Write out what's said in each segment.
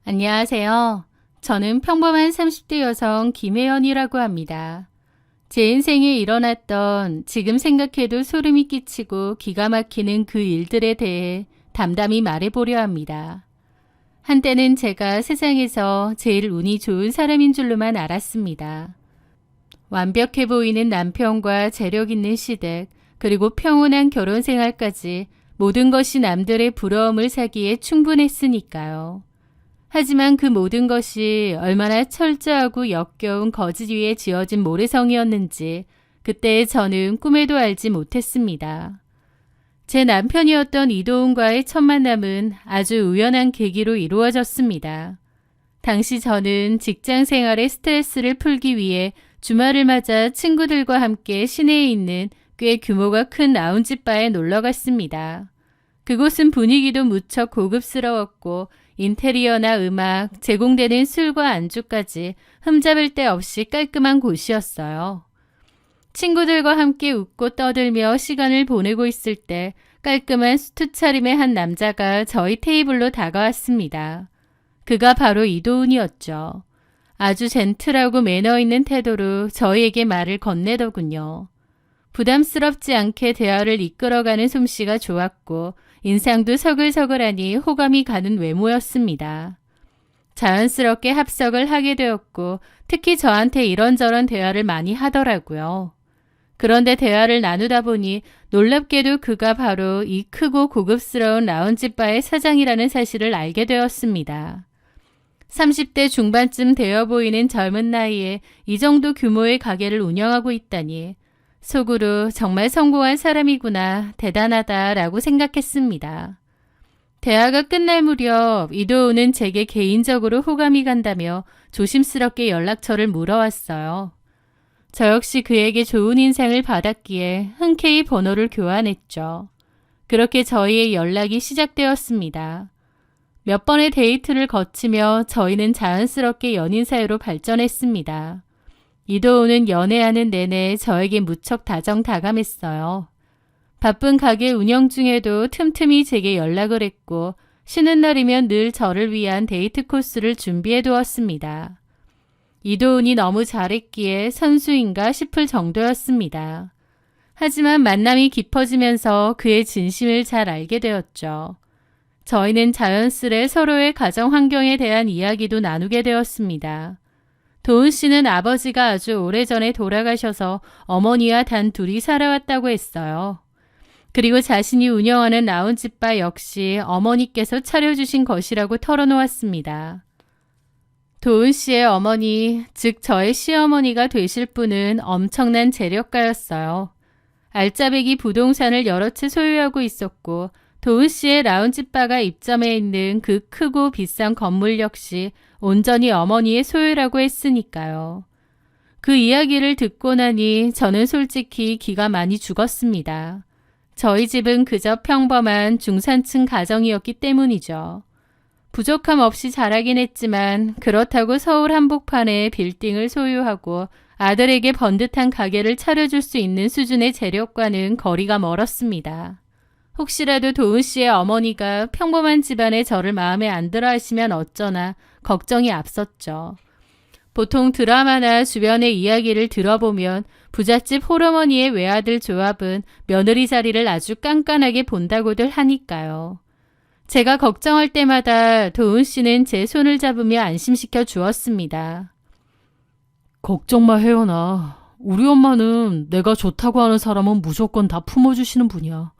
안녕하세요. 저는 평범한 30대 여성 김혜연이라고 합니다. 제 인생에 일어났던 지금 생각해도 소름이 끼치고 기가 막히는 그 일들에 대해 담담히 말해보려 합니다. 한때는 제가 세상에서 제일 운이 좋은 사람인 줄로만 알았습니다. 완벽해 보이는 남편과 재력 있는 시댁, 그리고 평온한 결혼 생활까지 모든 것이 남들의 부러움을 사기에 충분했으니까요. 하지만 그 모든 것이 얼마나 철저하고 역겨운 거짓 위에 지어진 모래성이었는지 그때의 저는 꿈에도 알지 못했습니다. 제 남편이었던 이도훈과의 첫 만남은 아주 우연한 계기로 이루어졌습니다. 당시 저는 직장 생활의 스트레스를 풀기 위해 주말을 맞아 친구들과 함께 시내에 있는 꽤 규모가 큰 라운지바에 놀러 갔습니다. 그곳은 분위기도 무척 고급스러웠고 인테리어나 음악, 제공되는 술과 안주까지 흠잡을 데 없이 깔끔한 곳이었어요. 친구들과 함께 웃고 떠들며 시간을 보내고 있을 때 깔끔한 수트 차림의 한 남자가 저희 테이블로 다가왔습니다. 그가 바로 이도훈이었죠. 아주 젠틀하고 매너 있는 태도로 저희에게 말을 건네더군요. 부담스럽지 않게 대화를 이끌어가는 솜씨가 좋았고 인상도 서글서글하니 호감이 가는 외모였습니다. 자연스럽게 합석을 하게 되었고 특히 저한테 이런저런 대화를 많이 하더라고요. 그런데 대화를 나누다 보니 놀랍게도 그가 바로 이 크고 고급스러운 라운지바의 사장이라는 사실을 알게 되었습니다. 30대 중반쯤 되어 보이는 젊은 나이에 이 정도 규모의 가게를 운영하고 있다니 속으로 정말 성공한 사람이구나, 대단하다라고 생각했습니다. 대화가 끝날 무렵 이도훈은 제게 개인적으로 호감이 간다며 조심스럽게 연락처를 물어왔어요. 저 역시 그에게 좋은 인상을 받았기에 흔쾌히 번호를 교환했죠. 그렇게 저희의 연락이 시작되었습니다. 몇 번의 데이트를 거치며 저희는 자연스럽게 연인 사이로 발전했습니다. 이도훈은 연애하는 내내 저에게 무척 다정다감했어요. 바쁜 가게 운영 중에도 틈틈이 제게 연락을 했고 쉬는 날이면 늘 저를 위한 데이트 코스를 준비해 두었습니다. 이도훈이 너무 잘했기에 선수인가 싶을 정도였습니다. 하지만 만남이 깊어지면서 그의 진심을 잘 알게 되었죠. 저희는 자연스레 서로의 가정 환경에 대한 이야기도 나누게 되었습니다. 도훈 씨는 아버지가 아주 오래전에 돌아가셔서 어머니와 단 둘이 살아왔다고 했어요. 그리고 자신이 운영하는 라운지바 역시 어머니께서 차려주신 것이라고 털어놓았습니다. 도훈 씨의 어머니, 즉 저의 시어머니가 되실 분은 엄청난 재력가였어요. 알짜배기 부동산을 여러 채 소유하고 있었고 도훈 씨의 라운지바가 입점해 있는 그 크고 비싼 건물 역시 온전히 어머니의 소유라고 했으니까요. 그 이야기를 듣고 나니 저는 솔직히 기가 많이 죽었습니다. 저희 집은 그저 평범한 중산층 가정이었기 때문이죠. 부족함 없이 자라긴 했지만 그렇다고 서울 한복판에 빌딩을 소유하고 아들에게 번듯한 가게를 차려줄 수 있는 수준의 재력과는 거리가 멀었습니다. 혹시라도 도훈 씨의 어머니가 평범한 집안의 저를 마음에 안 들어 하시면 어쩌나 걱정이 앞섰죠. 보통 드라마나 주변의 이야기를 들어보면 부잣집 홀어머니의 외아들 조합은 며느리 자리를 아주 깐깐하게 본다고들 하니까요. 제가 걱정할 때마다 도훈 씨는 제 손을 잡으며 안심시켜 주었습니다. 걱정 마, 혜연아. 우리 엄마는 내가 좋다고 하는 사람은 무조건 다 품어주시는 분이야.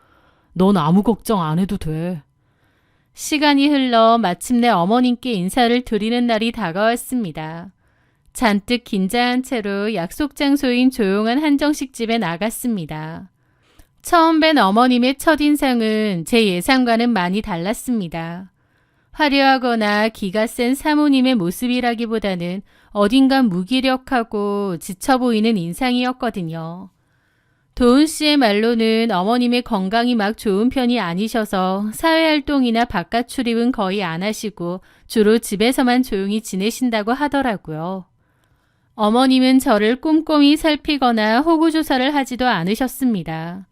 넌 아무 걱정 안 해도 돼. 시간이 흘러 마침내 어머님께 인사를 드리는 날이 다가왔습니다. 잔뜩 긴장한 채로 약속 장소인 조용한 한정식집에 나갔습니다. 처음 뵌 어머님의 첫인상은 제 예상과는 많이 달랐습니다. 화려하거나 기가 센 사모님의 모습이라기보다는 어딘가 무기력하고 지쳐 보이는 인상이었거든요. 도훈 씨의 말로는 어머님의 건강이 막 좋은 편이 아니셔서 사회활동이나 바깥 출입은 거의 안 하시고 주로 집에서만 조용히 지내신다고 하더라고요. 어머님은 저를 꼼꼼히 살피거나 호구조사를 하지도 않으셨습니다.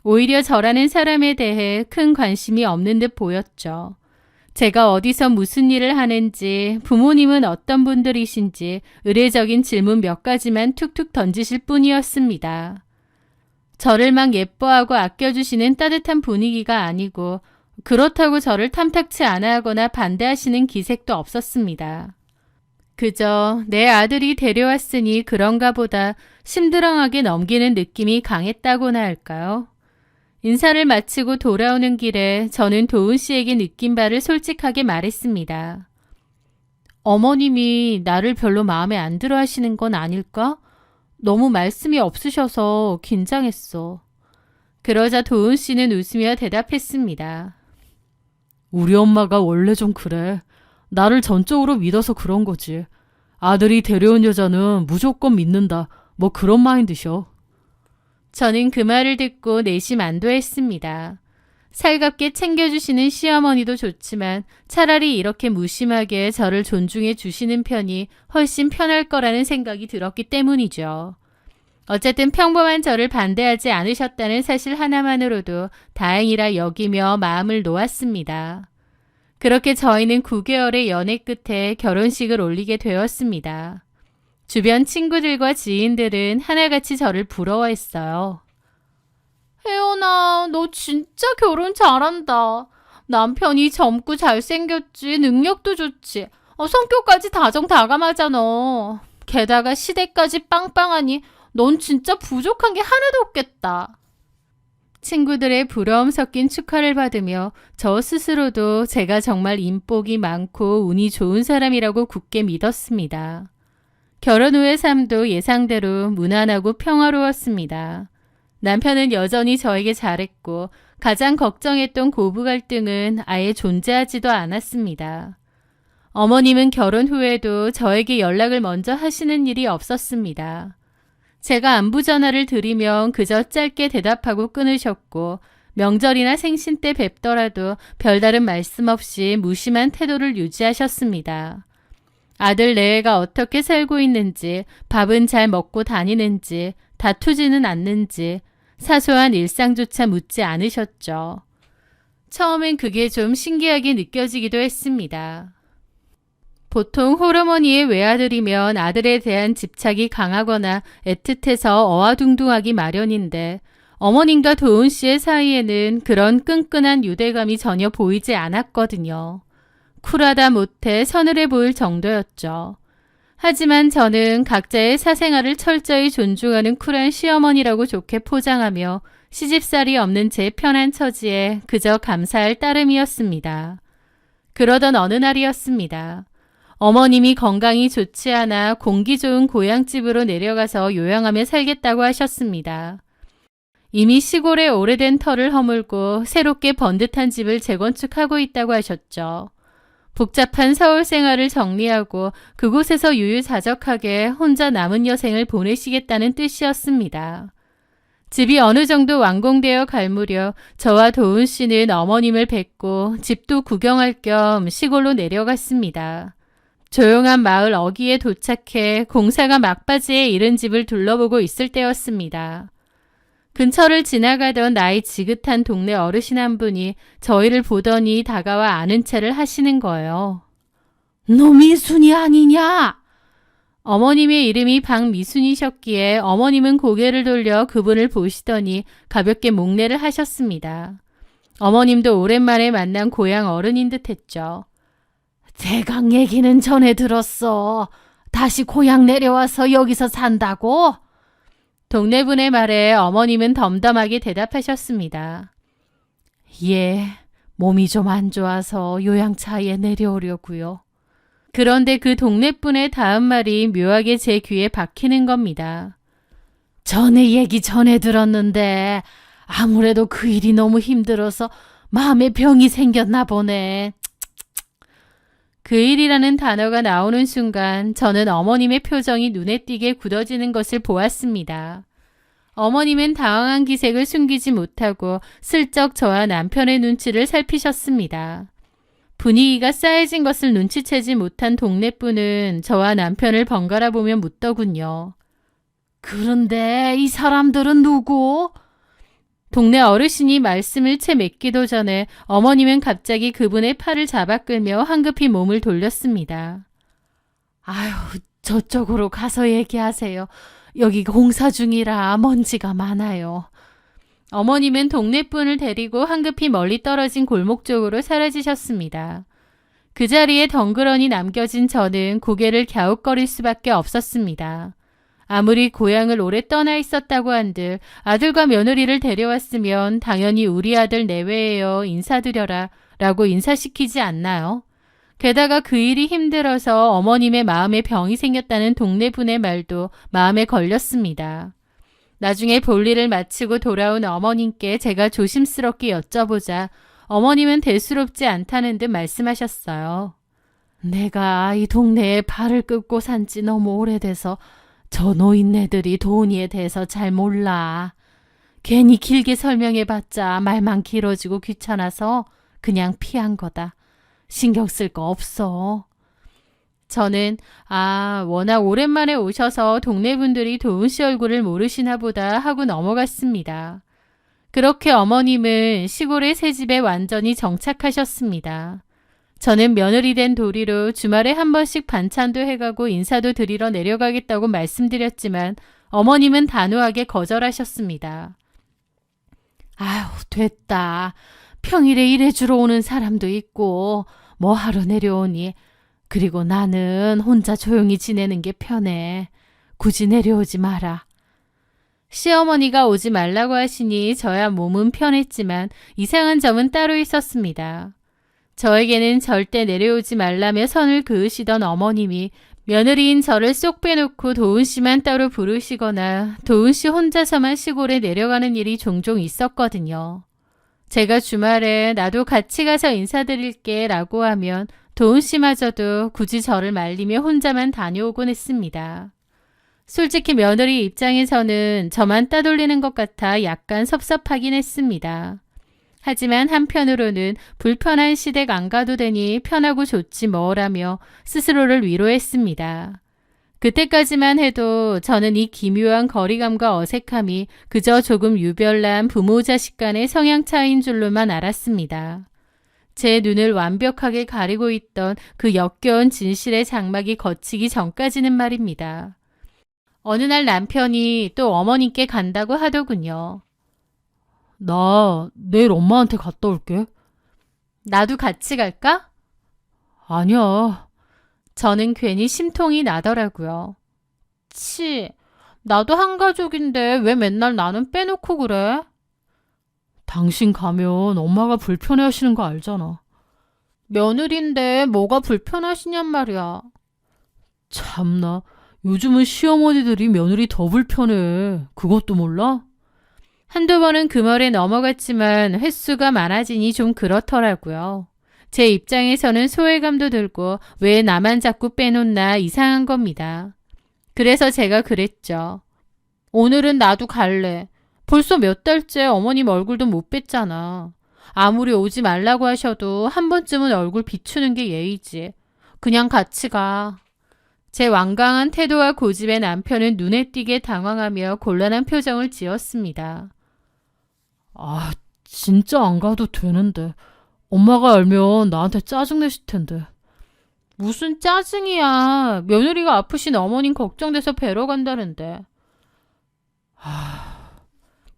오히려 저라는 사람에 대해 큰 관심이 없는 듯 보였죠. 제가 어디서 무슨 일을 하는지, 부모님은 어떤 분들이신지 의례적인 질문 몇 가지만 툭툭 던지실 뿐이었습니다. 저를 막 예뻐하고 아껴주시는 따뜻한 분위기가 아니고 그렇다고 저를 탐탁치 않아 하거나 반대하시는 기색도 없었습니다. 그저 내 아들이 데려왔으니 그런가 보다 심드렁하게 넘기는 느낌이 강했다고나 할까요? 인사를 마치고 돌아오는 길에 저는 도훈 씨에게 느낀 바를 솔직하게 말했습니다. 어머님이 나를 별로 마음에 안 들어 하시는 건 아닐까? 너무 말씀이 없으셔서 긴장했어. 그러자 도훈 씨는 웃으며 대답했습니다. 우리 엄마가 원래 좀 그래. 나를 전적으로 믿어서 그런 거지. 아들이 데려온 여자는 무조건 믿는다. 뭐 그런 마인드셔. 저는 그 말을 듣고 내심 안도했습니다. 살갑게 챙겨주시는 시어머니도 좋지만 차라리 이렇게 무심하게 저를 존중해 주시는 편이 훨씬 편할 거라는 생각이 들었기 때문이죠. 어쨌든 평범한 저를 반대하지 않으셨다는 사실 하나만으로도 다행이라 여기며 마음을 놓았습니다. 그렇게 저희는 9개월의 연애 끝에 결혼식을 올리게 되었습니다. 주변 친구들과 지인들은 하나같이 저를 부러워했어요. 혜연아, 너 진짜 결혼 잘한다. 남편이 젊고 잘생겼지, 능력도 좋지. 성격까지 다정다감하잖아. 게다가 시댁까지 빵빵하니 넌 진짜 부족한 게 하나도 없겠다. 친구들의 부러움 섞인 축하를 받으며 저 스스로도 제가 정말 인복이 많고 운이 좋은 사람이라고 굳게 믿었습니다. 결혼 후의 삶도 예상대로 무난하고 평화로웠습니다. 남편은 여전히 저에게 잘했고 가장 걱정했던 고부 갈등은 아예 존재하지도 않았습니다. 어머님은 결혼 후에도 저에게 연락을 먼저 하시는 일이 없었습니다. 제가 안부 전화를 드리면 그저 짧게 대답하고 끊으셨고 명절이나 생신 때 뵙더라도 별다른 말씀 없이 무심한 태도를 유지하셨습니다. 아들 내외가 어떻게 살고 있는지, 밥은 잘 먹고 다니는지, 다투지는 않는지 사소한 일상조차 묻지 않으셨죠. 처음엔 그게 좀 신기하게 느껴지기도 했습니다. 보통 홀어머니의 외아들이면 아들에 대한 집착이 강하거나 애틋해서 어와둥둥하기 마련인데 어머님과 도훈 씨의 사이에는 그런 끈끈한 유대감이 전혀 보이지 않았거든요. 쿨하다 못해 서늘해 보일 정도였죠. 하지만 저는 각자의 사생활을 철저히 존중하는 쿨한 시어머니라고 좋게 포장하며 시집살이 없는 제 편한 처지에 그저 감사할 따름이었습니다. 그러던 어느 날이었습니다. 어머님이 건강이 좋지 않아 공기 좋은 고향집으로 내려가서 요양하며 살겠다고 하셨습니다. 이미 시골에 오래된 터를 허물고 새롭게 번듯한 집을 재건축하고 있다고 하셨죠. 복잡한 서울 생활을 정리하고 그곳에서 유유자적하게 혼자 남은 여생을 보내시겠다는 뜻이었습니다. 집이 어느 정도 완공되어 갈 무렵 저와 도훈 씨는 어머님을 뵙고 집도 구경할 겸 시골로 내려갔습니다. 조용한 마을 어귀에 도착해 공사가 막바지에 이른 집을 둘러보고 있을 때였습니다. 근처를 지나가던 나이 지긋한 동네 어르신 한 분이 저희를 보더니 다가와 아는 체를 하시는 거예요. 너 미순이 아니냐? 어머님의 이름이 박미순이셨기에 어머님은 고개를 돌려 그분을 보시더니 가볍게 목례를 하셨습니다. 어머님도 오랜만에 만난 고향 어른인 듯 했죠. 대강 얘기는 전에 들었어. 다시 고향 내려와서 여기서 산다고? 동네분의 말에 어머님은 덤덤하게 대답하셨습니다. 예, 몸이 좀 안 좋아서 요양차에 내려오려고요. 그런데 그 동네분의 다음 말이 묘하게 제 귀에 박히는 겁니다. 전에 얘기 전에 들었는데 아무래도 그 일이 너무 힘들어서 마음에 병이 생겼나 보네. 그 일이라는 단어가 나오는 순간 저는 어머님의 표정이 눈에 띄게 굳어지는 것을 보았습니다. 어머님은 당황한 기색을 숨기지 못하고 슬쩍 저와 남편의 눈치를 살피셨습니다. 분위기가 싸해진 것을 눈치채지 못한 동네분은 저와 남편을 번갈아 보며 묻더군요. 그런데 이 사람들은 누구? 동네 어르신이 말씀을 채 맺기도 전에 어머님은 갑자기 그분의 팔을 잡아 끌며 황급히 몸을 돌렸습니다. 아유, 저쪽으로 가서 얘기하세요. 여기 공사 중이라 먼지가 많아요. 어머님은 동네분을 데리고 황급히 멀리 떨어진 골목 쪽으로 사라지셨습니다. 그 자리에 덩그러니 남겨진 저는 고개를 갸웃거릴 수밖에 없었습니다. 아무리 고향을 오래 떠나 있었다고 한들 아들과 며느리를 데려왔으면 당연히 우리 아들 내외예요. 인사드려라 라고 인사시키지 않나요? 게다가 그 일이 힘들어서 어머님의 마음에 병이 생겼다는 동네분의 말도 마음에 걸렸습니다. 나중에 볼일을 마치고 돌아온 어머님께 제가 조심스럽게 여쭤보자 어머님은 대수롭지 않다는 듯 말씀하셨어요. 내가 이 동네에 발을 끌고 산 지 너무 오래돼서 저 노인네들이 도은이에 대해서 잘 몰라. 괜히 길게 설명해봤자 말만 길어지고 귀찮아서 그냥 피한 거다. 신경 쓸 거 없어. 저는 워낙 오랜만에 오셔서 동네 분들이 도은 씨 얼굴을 모르시나 보다 하고 넘어갔습니다. 그렇게 어머님은 시골의 새 집에 완전히 정착하셨습니다. 저는 며느리 된 도리로 주말에 한 번씩 반찬도 해가고 인사도 드리러 내려가겠다고 말씀드렸지만 어머님은 단호하게 거절하셨습니다. 아유, 됐다. 평일에 일해주러 오는 사람도 있고 뭐 하러 내려오니. 그리고 나는 혼자 조용히 지내는 게 편해. 굳이 내려오지 마라. 시어머니가 오지 말라고 하시니 저야 몸은 편했지만 이상한 점은 따로 있었습니다. 저에게는 절대 내려오지 말라며 선을 그으시던 어머님이 며느리인 저를 쏙 빼놓고 도은 씨만 따로 부르시거나 도은 씨 혼자서만 시골에 내려가는 일이 종종 있었거든요. 제가 주말에 나도 같이 가서 인사드릴게 라고 하면 도은 씨마저도 굳이 저를 말리며 혼자만 다녀오곤 했습니다. 솔직히 며느리 입장에서는 저만 따돌리는 것 같아 약간 섭섭하긴 했습니다. 하지만 한편으로는 불편한 시댁 안 가도 되니 편하고 좋지 뭐라며 스스로를 위로했습니다. 그때까지만 해도 저는 이 기묘한 거리감과 어색함이 그저 조금 유별난 부모 자식 간의 성향 차이인 줄로만 알았습니다. 제 눈을 완벽하게 가리고 있던 그 역겨운 진실의 장막이 걷히기 전까지는 말입니다. 어느 날 남편이 또 어머님께 간다고 하더군요. 나 내일 엄마한테 갔다 올게. 나도 같이 갈까? 아니야. 저는 괜히 심통이 나더라고요. 나도 한 가족인데 왜 맨날 나는 빼놓고 그래? 당신 가면 엄마가 불편해 하시는 거 알잖아. 며느리인데 뭐가 불편하시냔 말이야. 참나. 요즘은 시어머니들이 며느리 더 불편해. 그것도 몰라? 한두 번은 그 말에 넘어갔지만 횟수가 많아지니 좀 그렇더라고요. 제 입장에서는 소외감도 들고 왜 나만 자꾸 빼놓나 이상한 겁니다. 그래서 제가 그랬죠. 오늘은 나도 갈래. 벌써 몇 달째 어머님 얼굴도 못 뵀잖아. 아무리 오지 말라고 하셔도 한 번쯤은 얼굴 비추는 게 예의지. 그냥 같이 가. 제 완강한 태도와 고집에 남편은 눈에 띄게 당황하며 곤란한 표정을 지었습니다. 진짜 안 가도 되는데. 엄마가 알면 나한테 짜증내실 텐데. 무슨 짜증이야. 며느리가 아프신 어머님 걱정돼서 뵈러 간다는데.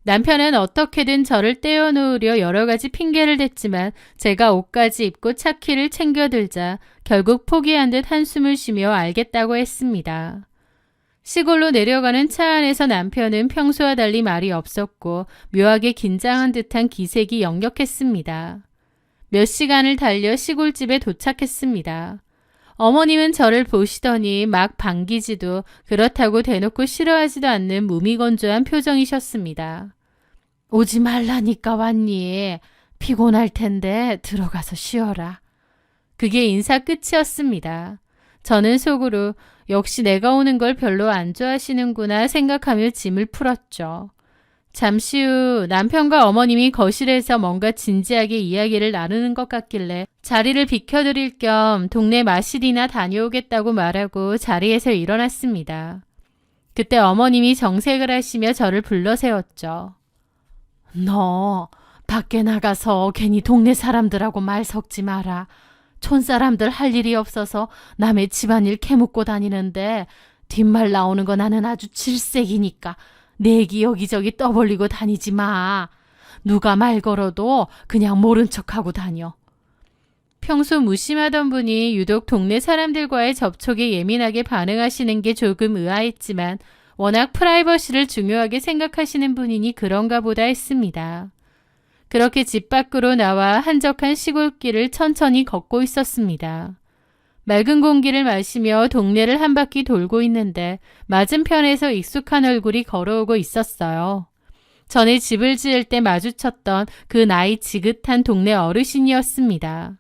남편은 어떻게든 저를 떼어놓으려 여러 가지 핑계를 댔지만 제가 옷까지 입고 차키를 챙겨들자 결국 포기한 듯 한숨을 쉬며 알겠다고 했습니다. 시골로 내려가는 차 안에서 남편은 평소와 달리 말이 없었고 묘하게 긴장한 듯한 기색이 역력했습니다. 몇 시간을 달려 시골집에 도착했습니다. 어머님은 저를 보시더니 막 반기지도 그렇다고 대놓고 싫어하지도 않는 무미건조한 표정이셨습니다. 오지 말라니까 왔니? 피곤할 텐데 들어가서 쉬어라. 그게 인사 끝이었습니다. 저는 속으로 역시 내가 오는 걸 별로 안 좋아하시는구나 생각하며 짐을 풀었죠. 잠시 후 남편과 어머님이 거실에서 뭔가 진지하게 이야기를 나누는 것 같길래 자리를 비켜드릴 겸 동네 마실이나 다녀오겠다고 말하고 자리에서 일어났습니다. 그때 어머님이 정색을 하시며 저를 불러 세웠죠. 너 밖에 나가서 괜히 동네 사람들하고 말 섞지 마라. 촌사람들 할 일이 없어서 남의 집안일 캐묻고 다니는데 뒷말 나오는 거 나는 아주 질색이니까 내기 여기저기 떠벌리고 다니지 마. 누가 말 걸어도 그냥 모른 척하고 다녀. 평소 무심하던 분이 유독 동네 사람들과의 접촉에 예민하게 반응하시는 게 조금 의아했지만 워낙 프라이버시를 중요하게 생각하시는 분이니 그런가 보다 했습니다. 그렇게 집 밖으로 나와 한적한 시골길을 천천히 걷고 있었습니다. 맑은 공기를 마시며 동네를 한 바퀴 돌고 있는데 맞은편에서 익숙한 얼굴이 걸어오고 있었어요. 전에 집을 지을 때 마주쳤던 그 나이 지긋한 동네 어르신이었습니다.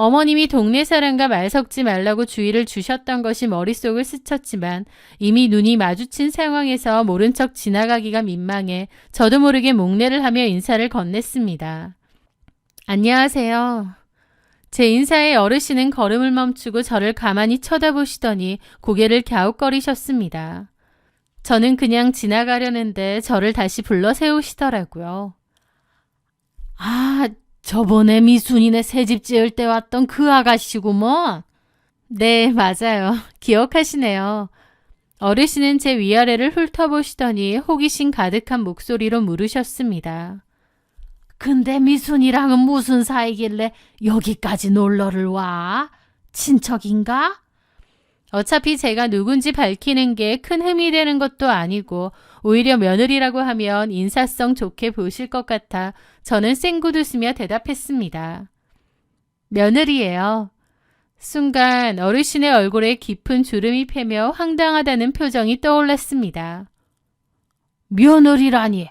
어머님이 동네 사람과 말 섞지 말라고 주의를 주셨던 것이 머릿속을 스쳤지만 이미 눈이 마주친 상황에서 모른 척 지나가기가 민망해 저도 모르게 목례를 하며 인사를 건넸습니다. 안녕하세요. 제 인사에 어르신은 걸음을 멈추고 저를 가만히 쳐다보시더니 고개를 갸웃거리셨습니다. 저는 그냥 지나가려는데 저를 다시 불러 세우시더라고요. 아, 저번에 미순이네 새집 지을 때 왔던 그 아가씨구먼. 네, 맞아요. 기억하시네요. 어르신은 제 위아래를 훑어보시더니 호기심 가득한 목소리로 물으셨습니다. 근데 미순이랑은 무슨 사이길래 여기까지 놀러를 와? 친척인가? 어차피 제가 누군지 밝히는 게 큰 흠이 되는 것도 아니고 오히려 며느리라고 하면 인사성 좋게 보실 것 같아 저는 쌩긋 웃으며 대답했습니다. 며느리예요. 순간 어르신의 얼굴에 깊은 주름이 패며 황당하다는 표정이 떠올랐습니다. 며느리라니?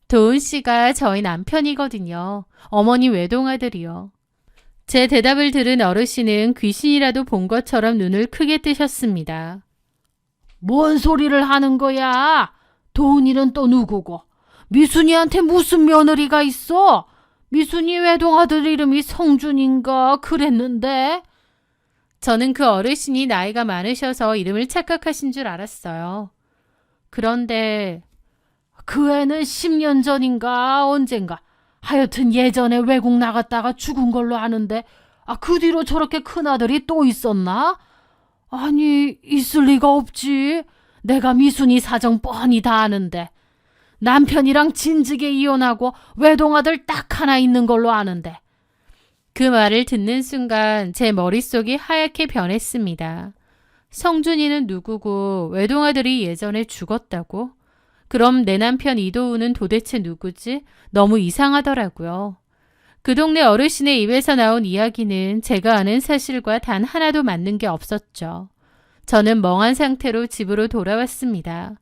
도훈 씨가 저희 남편이거든요. 어머니 외동아들이요. 제 대답을 들은 어르신은 귀신이라도 본 것처럼 눈을 크게 뜨셨습니다. 뭔 소리를 하는 거야? 도훈이는 또 누구고? 미순이한테 무슨 며느리가 있어? 미순이 외동아들 이름이 성준인가 그랬는데? 저는 그 어르신이 나이가 많으셔서 이름을 착각하신 줄 알았어요. 그런데 그 애는 10년 전인가 언젠가 하여튼 예전에 외국 나갔다가 죽은 걸로 아는데 그 뒤로 저렇게 큰아들이 또 있었나? 아니 있을 리가 없지. 내가 미순이 사정 뻔히 다 아는데 남편이랑 진즉에 이혼하고 외동아들 딱 하나 있는 걸로 아는데. 그 말을 듣는 순간 제 머릿속이 하얗게 변했습니다. 성준이는 누구고 외동아들이 예전에 죽었다고? 그럼 내 남편 이도우는 도대체 누구지? 너무 이상하더라고요. 그 동네 어르신의 입에서 나온 이야기는 제가 아는 사실과 단 하나도 맞는 게 없었죠. 저는 멍한 상태로 집으로 돌아왔습니다.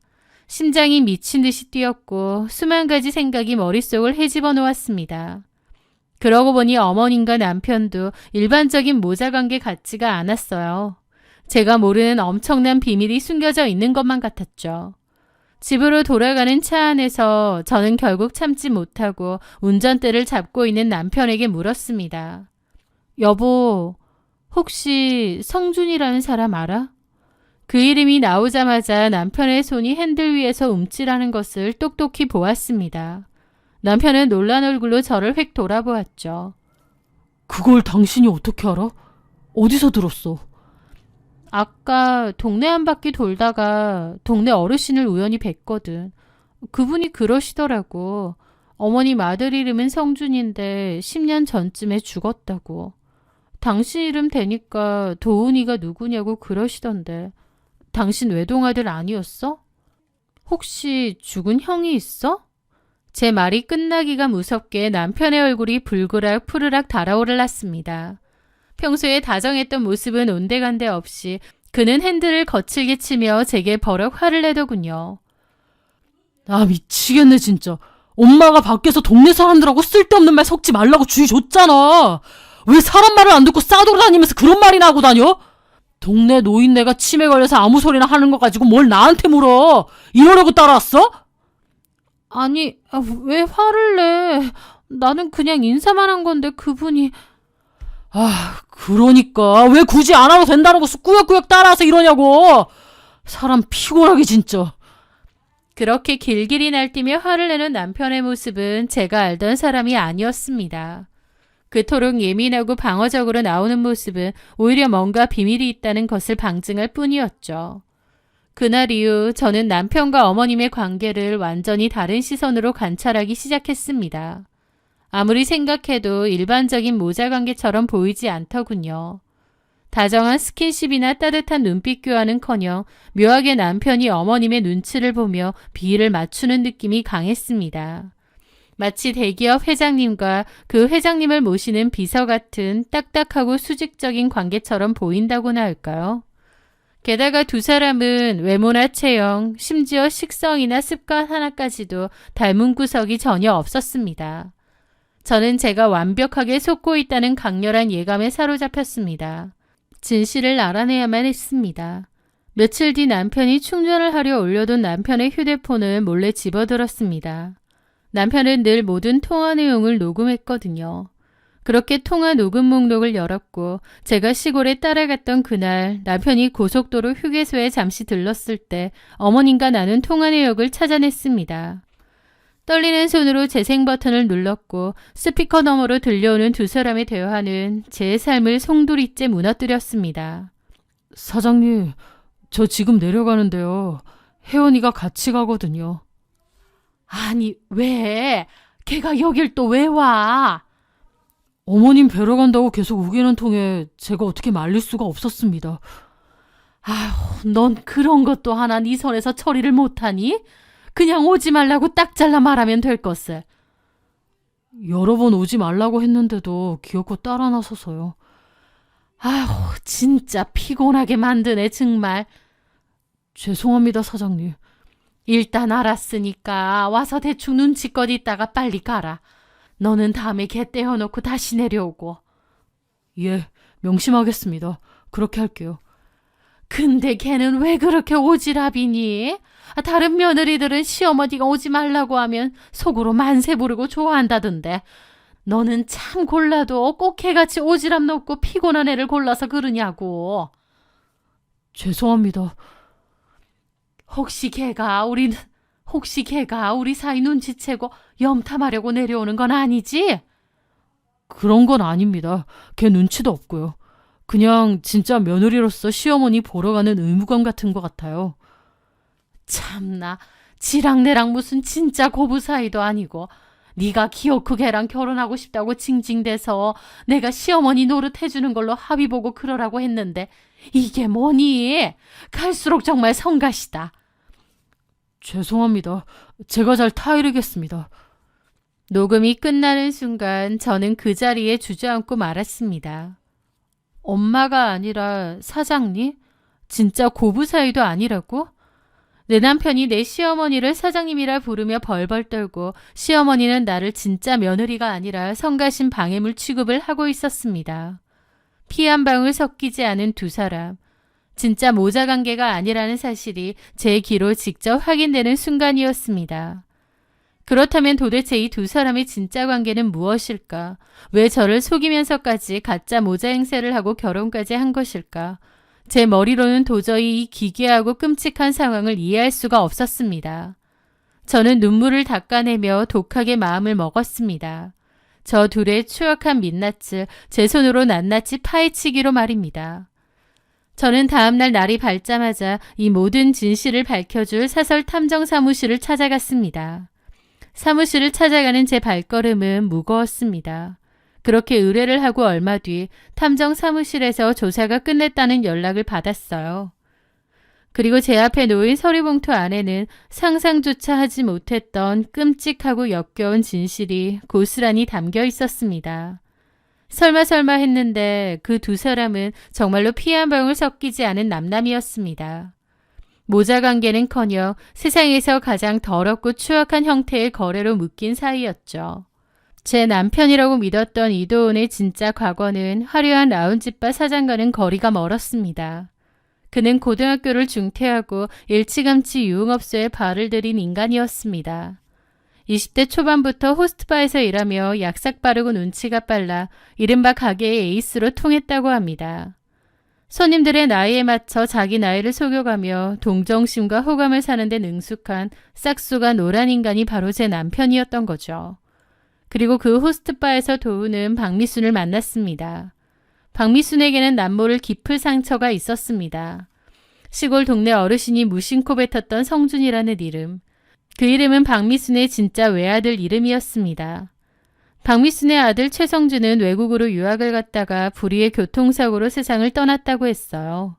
심장이 미친 듯이 뛰었고 수만 가지 생각이 머릿속을 헤집어 놓았습니다. 그러고 보니 어머님과 남편도 일반적인 모자관계 같지가 않았어요. 제가 모르는 엄청난 비밀이 숨겨져 있는 것만 같았죠. 집으로 돌아가는 차 안에서 저는 결국 참지 못하고 운전대를 잡고 있는 남편에게 물었습니다. 여보, 혹시 성준이라는 사람 알아? 그 이름이 나오자마자 남편의 손이 핸들 위에서 움찔하는 것을 똑똑히 보았습니다. 남편은 놀란 얼굴로 저를 휙 돌아보았죠. 그걸 당신이 어떻게 알아? 어디서 들었어? 아까 동네 한 바퀴 돌다가 동네 어르신을 우연히 뵀거든. 그분이 그러시더라고. 어머님 아들 이름은 성준인데 10년 전쯤에 죽었다고. 당신 이름 대니까 도훈이가 누구냐고 그러시던데. 당신 외동아들 아니었어? 혹시 죽은 형이 있어? 제 말이 끝나기가 무섭게 남편의 얼굴이 불그락 푸르락 달아오르났습니다. 평소에 다정했던 모습은 온데간데 없이 그는 핸들을 거칠게 치며 제게 버럭 화를 내더군요. 아 미치겠네 진짜. 엄마가 밖에서 동네 사람들하고 쓸데없는 말 섞지 말라고 주의 줬잖아. 왜 사람 말을 안 듣고 싸돌아다니면서 그런 말이나 하고 다녀? 동네 노인네가 치매 걸려서 아무 소리나 하는 거 가지고 뭘 나한테 물어. 이러려고 따라왔어? 아니, 왜 화를 내? 나는 그냥 인사만 한 건데 그분이... 그러니까 왜 굳이 안 와도 된다는 거 꾸역꾸역 따라와서 이러냐고. 사람 피곤하게 진짜. 그렇게 길길이 날뛰며 화를 내는 남편의 모습은 제가 알던 사람이 아니었습니다. 그토록 예민하고 방어적으로 나오는 모습은 오히려 뭔가 비밀이 있다는 것을 방증할 뿐이었죠. 그날 이후 저는 남편과 어머님의 관계를 완전히 다른 시선으로 관찰하기 시작했습니다. 아무리 생각해도 일반적인 모자 관계처럼 보이지 않더군요. 다정한 스킨십이나 따뜻한 눈빛 교환은커녕 묘하게 남편이 어머님의 눈치를 보며 비위를 맞추는 느낌이 강했습니다. 마치 대기업 회장님과 그 회장님을 모시는 비서 같은 딱딱하고 수직적인 관계처럼 보인다고나 할까요? 게다가 두 사람은 외모나 체형, 심지어 식성이나 습관 하나까지도 닮은 구석이 전혀 없었습니다. 저는 제가 완벽하게 속고 있다는 강렬한 예감에 사로잡혔습니다. 진실을 알아내야만 했습니다. 며칠 뒤 남편이 충전을 하려 올려둔 남편의 휴대폰을 몰래 집어들었습니다. 남편은 늘 모든 통화 내용을 녹음했거든요. 그렇게 통화 녹음 목록을 열었고 제가 시골에 따라갔던 그날 남편이 고속도로 휴게소에 잠시 들렀을 때 어머님과 나눈 통화 내역을 찾아냈습니다. 떨리는 손으로 재생 버튼을 눌렀고 스피커 너머로 들려오는 두 사람의 대화는 제 삶을 송두리째 무너뜨렸습니다. 사장님, 저 지금 내려가는데요. 혜원이가 같이 가거든요. 아니, 왜? 걔가 여길 또 왜 와? 어머님 뵈러 간다고 계속 우기는 통에 제가 어떻게 말릴 수가 없었습니다. 아휴, 넌 그런 것도 하나 네 선에서 처리를 못하니? 그냥 오지 말라고 딱 잘라 말하면 될 것을. 여러 번 오지 말라고 했는데도 귀엽고 따라 나서서요. 아휴, 진짜 피곤하게 만드네 정말. 죄송합니다 사장님. 일단 알았으니까 와서 대충 눈치껏 있다가 빨리 가라. 너는 다음에 걔 떼어놓고 다시 내려오고. 예, 명심하겠습니다. 그렇게 할게요. 근데 걔는 왜 그렇게 오지랖이니? 다른 며느리들은 시어머니가 오지 말라고 하면 속으로 만세 부르고 좋아한다던데. 너는 참 골라도 꼭 걔같이 오지랖 높고 피곤한 애를 골라서 그러냐고. 죄송합니다. 혹시 걔가 우리 사이 눈치채고 염탐하려고 내려오는 건 아니지? 그런 건 아닙니다. 걔 눈치도 없고요. 그냥 진짜 며느리로서 시어머니 보러 가는 의무감 같은 것 같아요. 참나, 지랑 내랑 무슨 진짜 고부 사이도 아니고 네가 기어코 걔랑 결혼하고 싶다고 징징대서 내가 시어머니 노릇해주는 걸로 합의 보고 그러라고 했는데 이게 뭐니? 갈수록 정말 성가시다. 죄송합니다. 제가 잘 타이르겠습니다. 녹음이 끝나는 순간 저는 그 자리에 주저앉고 말았습니다. 엄마가 아니라 사장님? 진짜 고부 사이도 아니라고? 내 남편이 내 시어머니를 사장님이라 부르며 벌벌 떨고 시어머니는 나를 진짜 며느리가 아니라 성가신 방해물 취급을 하고 있었습니다. 피 한 방울 섞이지 않은 두 사람. 진짜 모자 관계가 아니라는 사실이 제 귀로 직접 확인되는 순간이었습니다. 그렇다면 도대체 이 두 사람의 진짜 관계는 무엇일까? 왜 저를 속이면서까지 가짜 모자 행세를 하고 결혼까지 한 것일까? 제 머리로는 도저히 이 기괴하고 끔찍한 상황을 이해할 수가 없었습니다. 저는 눈물을 닦아내며 독하게 마음을 먹었습니다. 저 둘의 추악한 민낯을 제 손으로 낱낱이 파헤치기로 말입니다. 저는 다음날 날이 밝자마자 이 모든 진실을 밝혀줄 사설 탐정 사무실을 찾아갔습니다. 사무실을 찾아가는 제 발걸음은 무거웠습니다. 그렇게 의뢰를 하고 얼마 뒤 탐정 사무실에서 조사가 끝냈다는 연락을 받았어요. 그리고 제 앞에 놓인 서류봉투 안에는 상상조차 하지 못했던 끔찍하고 역겨운 진실이 고스란히 담겨 있었습니다. 설마 했는데 그 두 사람은 정말로 피 한 방울 섞이지 않은 남남이었습니다. 모자 관계는커녕 세상에서 가장 더럽고 추악한 형태의 거래로 묶인 사이였죠. 제 남편이라고 믿었던 이도훈의 진짜 과거는 화려한 라운지바 사장과는 거리가 멀었습니다. 그는 고등학교를 중퇴하고 일찌감치 유흥업소에 발을 들인 인간이었습니다. 20대 초반부터 호스트바에서 일하며 약삭 빠르고 눈치가 빨라 이른바 가게의 에이스로 통했다고 합니다. 손님들의 나이에 맞춰 자기 나이를 속여가며 동정심과 호감을 사는 데 능숙한 싹수가 노란 인간이 바로 제 남편이었던 거죠. 그리고 그 호스트바에서 도우는 박미순을 만났습니다. 박미순에게는 남모를 깊을 상처가 있었습니다. 시골 동네 어르신이 무심코 뱉었던 성준이라는 이름. 그 이름은 박미순의 진짜 외아들 이름이었습니다. 박미순의 아들 최성준은 외국으로 유학을 갔다가 불의의 교통사고로 세상을 떠났다고 했어요.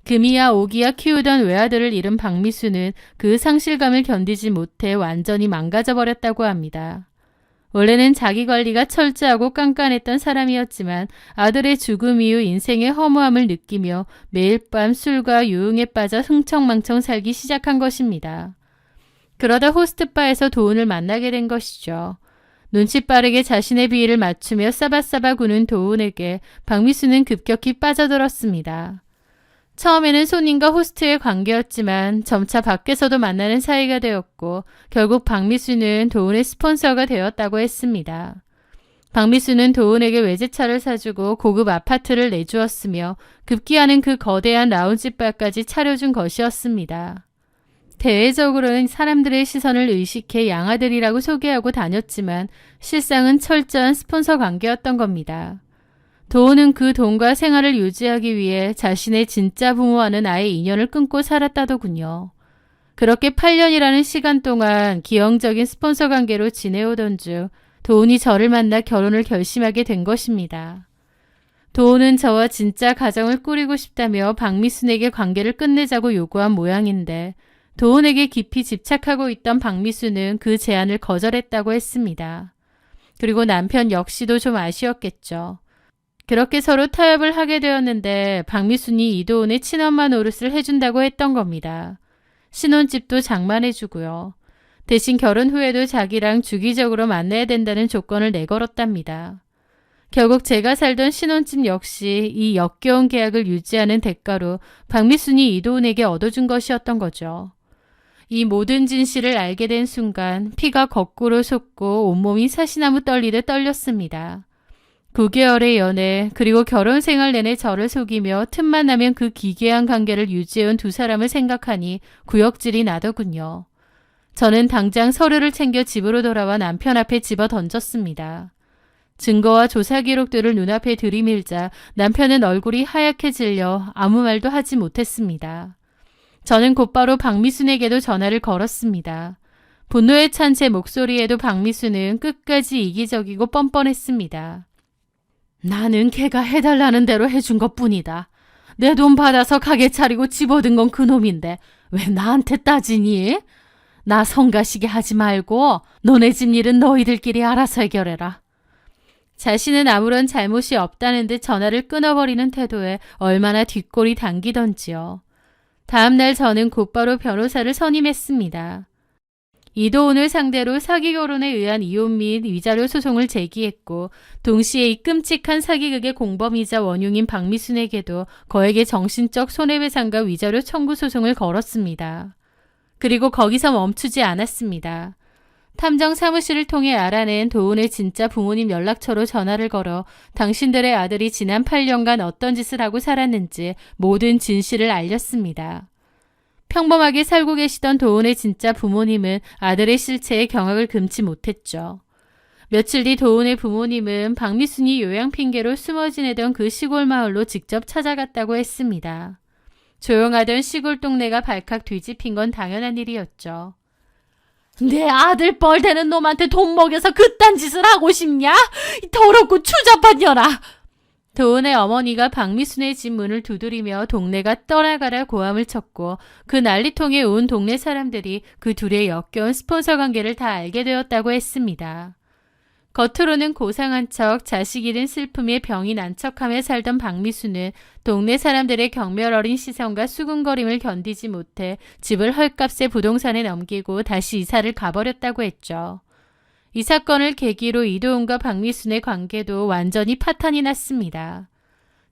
금이야 오기야 키우던 외아들을 잃은 박미순은 그 상실감을 견디지 못해 완전히 망가져 버렸다고 합니다. 원래는 자기 관리가 철저하고 깐깐했던 사람이었지만 아들의 죽음 이후 인생의 허무함을 느끼며 매일 밤 술과 유흥에 빠져 흥청망청 살기 시작한 것입니다. 그러다 호스트바에서 도훈을 만나게 된 것이죠. 눈치 빠르게 자신의 비위를 맞추며 싸바싸바 구는 도훈에게 박미순은 급격히 빠져들었습니다. 처음에는 손님과 호스트의 관계였지만 점차 밖에서도 만나는 사이가 되었고 결국 박미순은 도훈의 스폰서가 되었다고 했습니다. 박미순은 도훈에게 외제차를 사주고 고급 아파트를 내주었으며 급기야는 그 거대한 라운지바까지 차려준 것이었습니다. 대외적으로는 사람들의 시선을 의식해 양아들이라고 소개하고 다녔지만 실상은 철저한 스폰서 관계였던 겁니다. 도훈은 그 돈과 생활을 유지하기 위해 자신의 진짜 부모와는 아예 인연을 끊고 살았다더군요. 그렇게 8년이라는 시간 동안 기형적인 스폰서 관계로 지내오던 중 도훈이 저를 만나 결혼을 결심하게 된 것입니다. 도훈은 저와 진짜 가정을 꾸리고 싶다며 박미순에게 관계를 끝내자고 요구한 모양인데 도훈에게 깊이 집착하고 있던 박미순은 그 제안을 거절했다고 했습니다. 그리고 남편 역시도 좀 아쉬웠겠죠. 그렇게 서로 타협을 하게 되었는데 박미순이 이도훈의 친엄마 노릇을 해준다고 했던 겁니다. 신혼집도 장만해주고요. 대신 결혼 후에도 자기랑 주기적으로 만나야 된다는 조건을 내걸었답니다. 결국 제가 살던 신혼집 역시 이 역겨운 계약을 유지하는 대가로 박미순이 이도훈에게 얻어준 것이었던 거죠. 이 모든 진실을 알게 된 순간 피가 거꾸로 솟고 온몸이 사시나무 떨리듯 떨렸습니다. 9개월의 연애 그리고 결혼 생활 내내 저를 속이며 틈만 나면 그 기괴한 관계를 유지해온 두 사람을 생각하니 구역질이 나더군요. 저는 당장 서류를 챙겨 집으로 돌아와 남편 앞에 집어 던졌습니다. 증거와 조사 기록들을 눈앞에 들이밀자 남편은 얼굴이 하얗게 질려 아무 말도 하지 못했습니다. 저는 곧바로 박미순에게도 전화를 걸었습니다. 분노에 찬 제 목소리에도 박미순은 끝까지 이기적이고 뻔뻔했습니다. 나는 걔가 해달라는 대로 해준 것뿐이다. 내 돈 받아서 가게 차리고 집 얻은 건 그놈인데 왜 나한테 따지니? 나 성가시게 하지 말고 너네 집 일은 너희들끼리 알아서 해결해라. 자신은 아무런 잘못이 없다는 듯 전화를 끊어버리는 태도에 얼마나 뒷골이 당기던지요. 다음 날 저는 곧바로 변호사를 선임했습니다. 이도훈을 상대로 사기 결혼에 의한 이혼 및 위자료 소송을 제기했고 동시에 이 끔찍한 사기극의 공범이자 원흉인 박미순에게도 거액의 정신적 손해배상과 위자료 청구 소송을 걸었습니다. 그리고 거기서 멈추지 않았습니다. 탐정 사무실을 통해 알아낸 도훈의 진짜 부모님 연락처로 전화를 걸어 당신들의 아들이 지난 8년간 어떤 짓을 하고 살았는지 모든 진실을 알렸습니다. 평범하게 살고 계시던 도훈의 진짜 부모님은 아들의 실체에 경악을 금치 못했죠. 며칠 뒤 도훈의 부모님은 박미순이 요양 핑계로 숨어 지내던 그 시골 마을로 직접 찾아갔다고 했습니다. 조용하던 시골 동네가 발칵 뒤집힌 건 당연한 일이었죠. 내 아들 뻘되는 놈한테 돈 먹여서 그딴 짓을 하고 싶냐? 이 더럽고 추잡한 년아! 도훈의 어머니가 박미순의 집 문을 두드리며 동네가 떠나가라 고함을 쳤고 그 난리통에 온 동네 사람들이 그 둘의 역겨운 스폰서 관계를 다 알게 되었다고 했습니다. 겉으로는 고상한 척 자식 잃은 슬픔에 병이 난 척하며 살던 박미순은 동네 사람들의 경멸 어린 시선과 수군거림을 견디지 못해 집을 헐값에 부동산에 넘기고 다시 이사를 가버렸다고 했죠. 이 사건을 계기로 이도훈과 박미순의 관계도 완전히 파탄이 났습니다.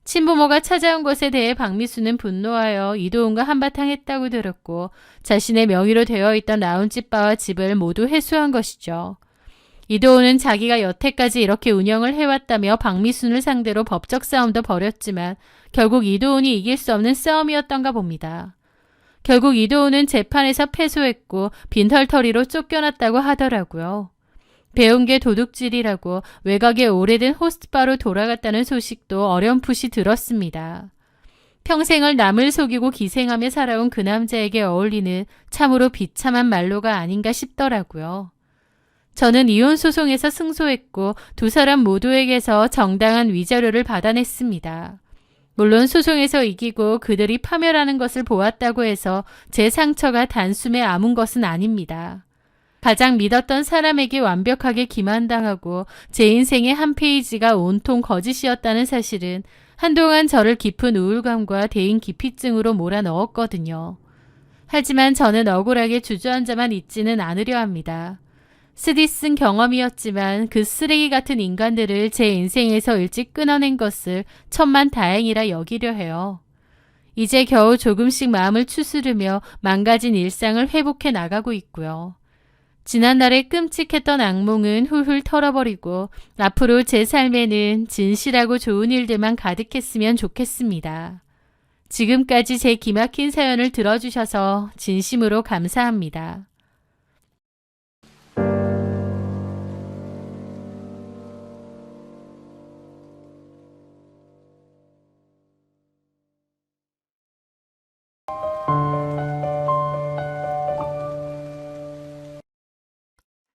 친부모가 찾아온 것에 대해 박미순은 분노하여 이도훈과 한바탕 했다고 들었고 자신의 명의로 되어 있던 라운지바와 집을 모두 회수한 것이죠. 이도호는 자기가 여태까지 이렇게 운영을 해왔다며 박미순을 상대로 법적 싸움도 벌였지만 결국 이도훈이 이길 수 없는 싸움이었던가 봅니다. 결국 이도훈은 재판에서 패소했고 빈털터리로 쫓겨났다고 하더라고요. 배운 게 도둑질이라고 외곽의 오래된 호스트바로 돌아갔다는 소식도 어렴풋이 들었습니다. 평생을 남을 속이고 기생하며 살아온 그 남자에게 어울리는 참으로 비참한 말로가 아닌가 싶더라고요. 저는 이혼 소송에서 승소했고 두 사람 모두에게서 정당한 위자료를 받아냈습니다. 물론 소송에서 이기고 그들이 파멸하는 것을 보았다고 해서 제 상처가 단숨에 아문 것은 아닙니다. 가장 믿었던 사람에게 완벽하게 기만당하고 제 인생의 한 페이지가 온통 거짓이었다는 사실은 한동안 저를 깊은 우울감과 대인 기피증으로 몰아넣었거든요. 하지만 저는 억울하게 주저앉아만 있지는 않으려 합니다. 쓰디쓴 경험이었지만 그 쓰레기 같은 인간들을 제 인생에서 일찍 끊어낸 것을 천만다행이라 여기려 해요. 이제 겨우 조금씩 마음을 추스르며 망가진 일상을 회복해 나가고 있고요. 지난날의 끔찍했던 악몽은 훌훌 털어버리고 앞으로 제 삶에는 진실하고 좋은 일들만 가득했으면 좋겠습니다. 지금까지 제 기막힌 사연을 들어주셔서 진심으로 감사합니다.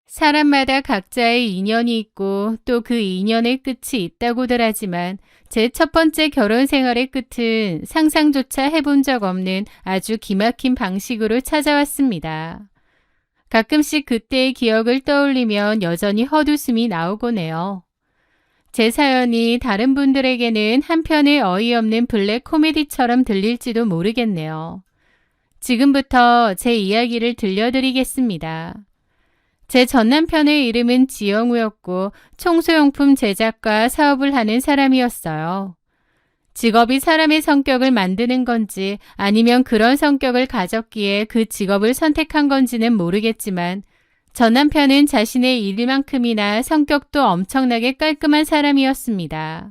사람마다 각자의 인연이 있고 또 그 인연의 끝이 있다고들 하지만 제 첫 번째 결혼 생활의 끝은 상상조차 해본 적 없는 아주 기막힌 방식으로 찾아왔습니다. 가끔씩 그때의 기억을 떠올리면 여전히 헛웃음이 나오곤 해요. 제 사연이 다른 분들에게는 한편의 어이없는 블랙 코미디처럼 들릴지도 모르겠네요. 지금부터 제 이야기를 들려드리겠습니다. 제 전남편의 이름은 지영우였고 청소용품 제작과 사업을 하는 사람이었어요. 직업이 사람의 성격을 만드는 건지 아니면 그런 성격을 가졌기에 그 직업을 선택한 건지는 모르겠지만 전남편은 자신의 일만큼이나 성격도 엄청나게 깔끔한 사람이었습니다.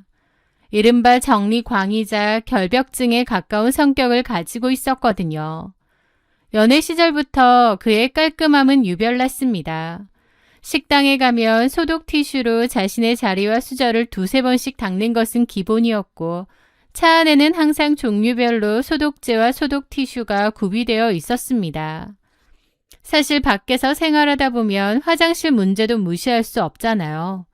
이른바 정리광이자 결벽증에 가까운 성격을 가지고 있었거든요. 연애 시절부터 그의 깔끔함은 유별났습니다. 식당에 가면 소독 티슈로 자신의 자리와 수저를 두세 번씩 닦는 것은 기본이었고 차 안에는 항상 종류별로 소독제와 소독 티슈가 구비되어 있었습니다. 사실 밖에서 생활하다 보면 화장실 문제도 무시할 수 없잖아요.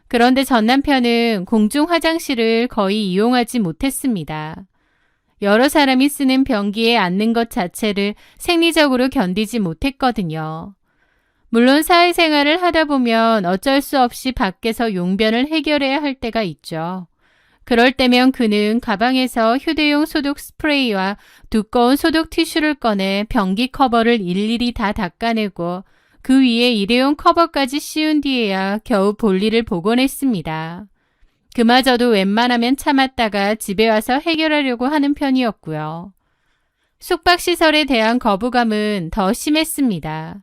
그런데 전 남편은 공중 화장실을 거의 이용하지 못했습니다. 여러 사람이 쓰는 변기에 앉는 것 자체를 생리적으로 견디지 못했거든요. 물론 사회생활을 하다 보면 어쩔 수 없이 밖에서 용변을 해결해야 할 때가 있죠. 그럴 때면 그는 가방에서 휴대용 소독 스프레이와 두꺼운 소독 티슈를 꺼내 변기 커버를 일일이 다 닦아내고 그 위에 일회용 커버까지 씌운 뒤에야 겨우 볼일을 보곤 했습니다. 그마저도 웬만하면 참았다가 집에 와서 해결하려고 하는 편이었고요. 숙박시설에 대한 거부감은 더 심했습니다.